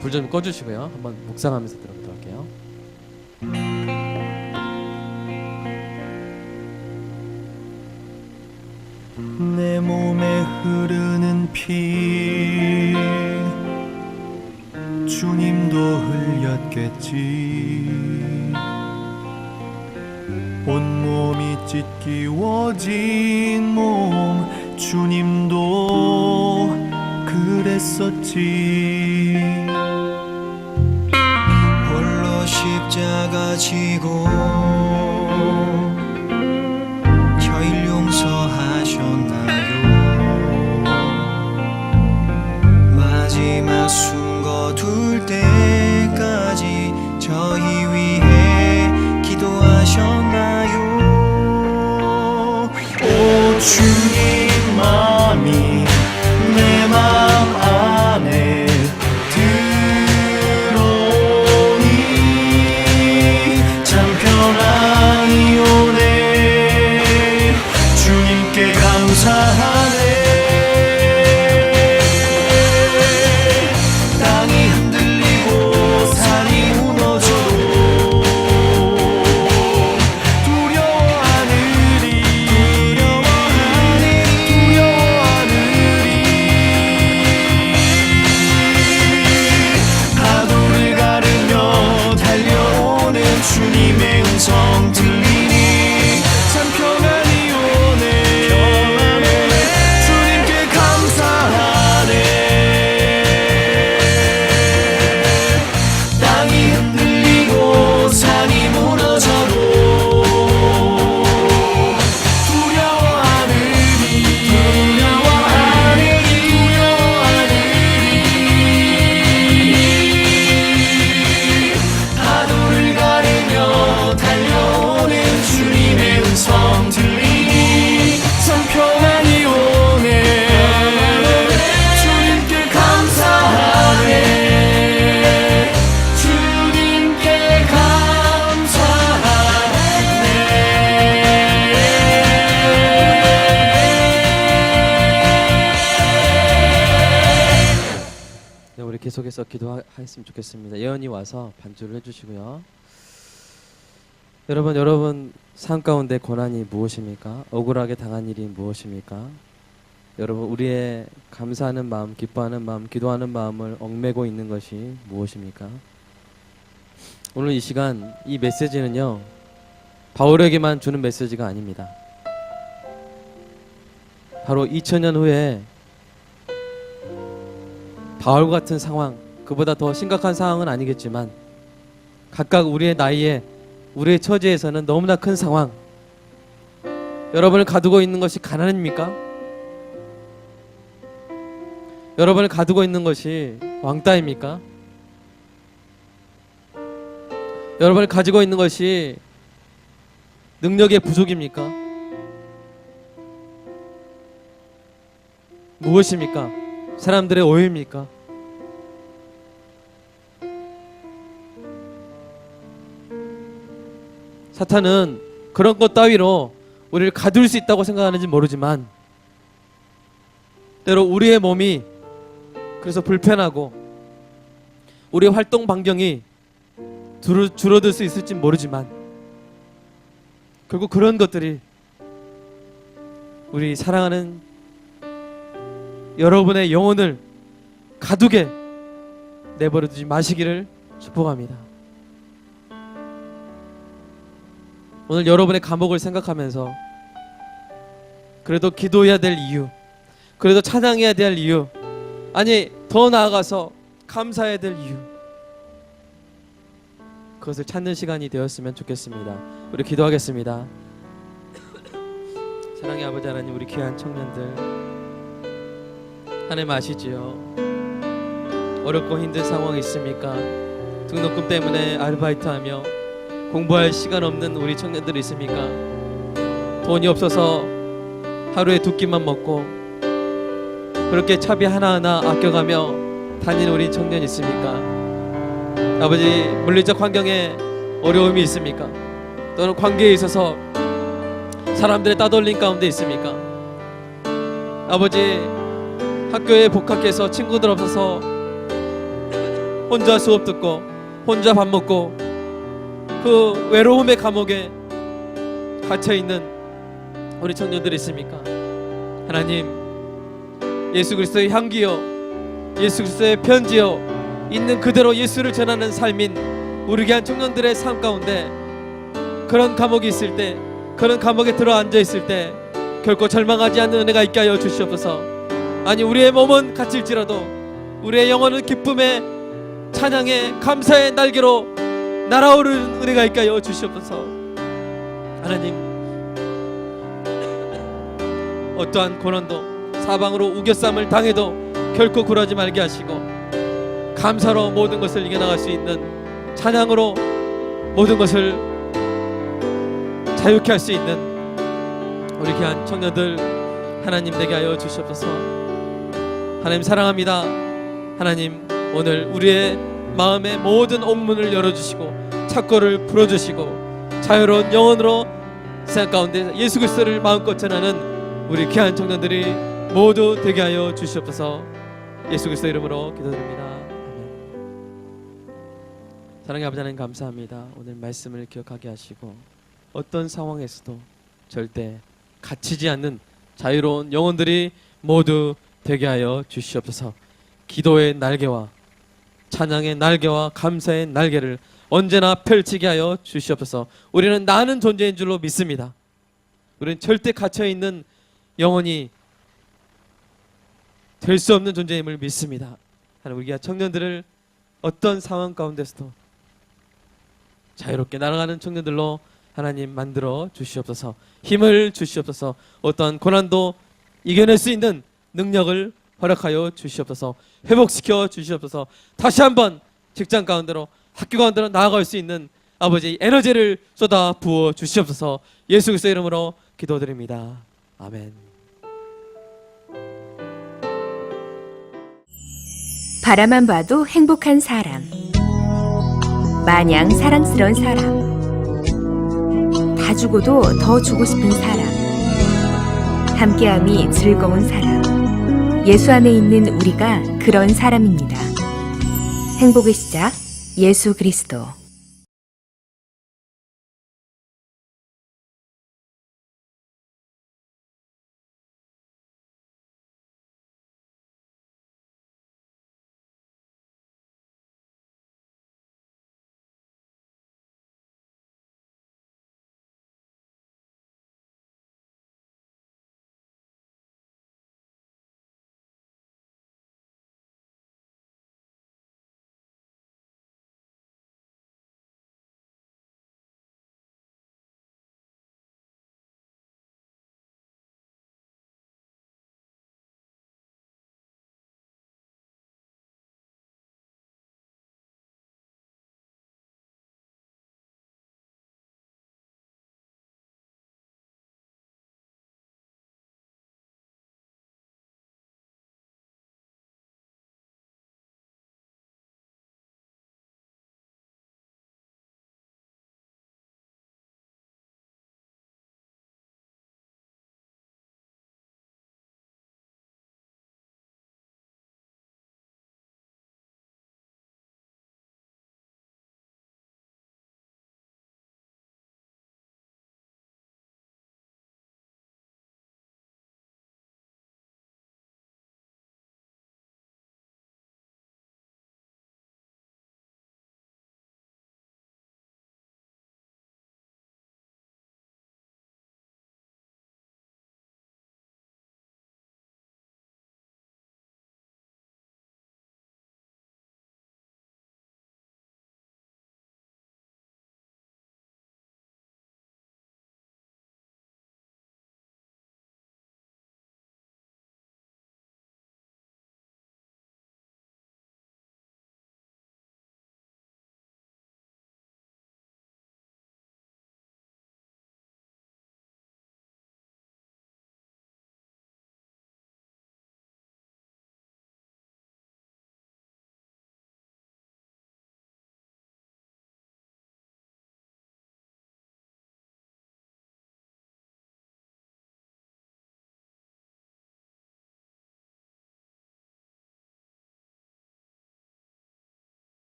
불 좀 꺼주시고요, 한번 묵상하면서 들어보도록 할게요. 내 몸에 흐르는 피 온몸이 찢기워진 몸 주님도 그랬었지. 홀로 십자가 지고 저희를 용서하셨나요? 마지막 숨 거둘 때까지 저희 위해 기도하셨나요? 오 주님 마음이 내 마음 안에 들어오니 참 평안이 오네. 주님께 감사하네. 땅이 흔들리고 산이 무너져도 두려워하느니 파도를 가르며 달려오는 주님의 음성 들리니 참 평안이 오네. 주님께 감사하네. 땅이 흔들리고 산이 무너져도 파도를 가르며 달려오는 주님의 음성 들리니 참 평안이 오네. 주님께 감사하네. 주님께 감사하네. 네, 우리 계속해서 기도하였으면 좋겠습니다. 예언이 와서 반주를 해주시고요. 여러분 삶 가운데 고난이 무엇입니까? 억울하게 당한 일이 무엇입니까? 여러분 우리의 감사하는 마음, 기뻐하는 마음, 기도하는 마음을 얽매고 있는 것이 무엇입니까? 오늘 이 시간 이 메시지는요 바울에게만 주는 메시지가 아닙니다. 바로 2000년 후에 바울 같은 상황, 그보다 더 심각한 상황은 아니겠지만 각각 우리의 나이에 우리의 처지에서는 너무나 큰 상황, 여러분을 가두고 있는 것이 가난입니까? 여러분을 가두고 있는 것이 왕따입니까? 여러분을 가지고 있는 것이 능력의 부족입니까? 무엇입니까? 사람들의 오해입니까? 사탄은 그런 것 따위로 우리를 가둘 수 있다고 생각하는지 모르지만 때로 우리의 몸이 그래서 불편하고 우리의 활동 반경이 줄어들 수 있을지 모르지만 결국 그런 것들이 우리 사랑하는 여러분의 영혼을 가두게 내버려두지 마시기를 축복합니다. 오늘 여러분의 감옥을 생각하면서 그래도 기도해야 될 이유, 그래도 찬양해야 될 이유, 아니 더 나아가서 감사해야 될 이유, 그것을 찾는 시간이 되었으면 좋겠습니다. 우리 기도하겠습니다. 사랑의 아버지 하나님, 우리 귀한 청년들 하나님 아시지요? 어렵고 힘든 상황이 있습니까? 등록금 때문에 아르바이트하며 공부할 시간 없는 우리 청년들이 있습니까? 돈이 없어서 하루에 두 끼만 먹고 그렇게 차비 하나하나 아껴가며 다니는 우리 청년이 있습니까? 아버지, 물리적 환경에 어려움이 있습니까? 또는 관계에 있어서 사람들의 따돌림 가운데 있습니까? 아버지, 학교에 복학해서 친구들 없어서 혼자 수업 듣고 혼자 밥 먹고 그 외로움의 감옥에 갇혀있는 우리 청년들이 있습니까? 하나님, 예수 그리스도의 향기요, 예수 그리스도의 편지요, 있는 그대로 예수를 전하는 삶인 우리 귀한 청년들의 삶 가운데 그런 감옥이 있을 때, 그런 감옥에 들어 앉아 있을 때 결코 절망하지 않는 은혜가 있게 하여 주시옵소서. 아니, 우리의 몸은 갇힐지라도 우리의 영혼은 기쁨의 찬양의 감사의 날개로 날아오르는 은혜가 있게 하여 주시옵소서. 하나님, 어떠한 고난도 사방으로 우겨쌈을 당해도 결코 굴하지 말게 하시고, 감사로 모든 것을 이겨나갈 수 있는 찬양으로 모든 것을 자유케 할 수 있는 우리 귀한 청년들 하나님 되게 하여 주시옵소서. 하나님 사랑합니다. 하나님, 오늘 우리의 마음의 모든 옥문을 열어주시고 창고를 풀어주시고 자유로운 영혼으로 세상 가운데 예수 그리스도를 마음껏 전하는 우리 귀한 청년들이 모두 되게 하여 주시옵소서. 예수 그리스도 이름으로 기도드립니다. 아멘. 사랑의 아버지 하나님, 감사합니다. 오늘 말씀을 기억하게 하시고 어떤 상황에서도 절대 갇히지 않는 자유로운 영혼들이 모두 되게 하여 주시옵소서. 기도의 날개와 찬양의 날개와 감사의 날개를 언제나 펼치게 하여 주시옵소서. 우리는 나는 존재인 줄로 믿습니다. 우리는 절대 갇혀있는 영혼이 될 수 없는 존재임을 믿습니다. 하나님, 우리가 청년들을 어떤 상황 가운데서도 자유롭게 날아가는 청년들로 하나님 만들어 주시옵소서. 힘을 주시옵소서. 어떤 고난도 이겨낼 수 있는 능력을 허락하여 주시옵소서. 회복시켜 주시옵소서. 다시 한번 직장 가운데로, 학교 가운데로 나아갈 수 있는 아버지의 에너지를 쏟아 부어 주시옵소서. 예수 그리스도 이름으로 기도드립니다. 아멘. 바라만 봐도 행복한 사람, 마냥 사랑스러운 사람, 다 주고도 더 주고 싶은 사람, 함께함이 즐거운 사람. 예수 안에 있는 우리가 그런 사람입니다. 행복의 시작, 예수 그리스도.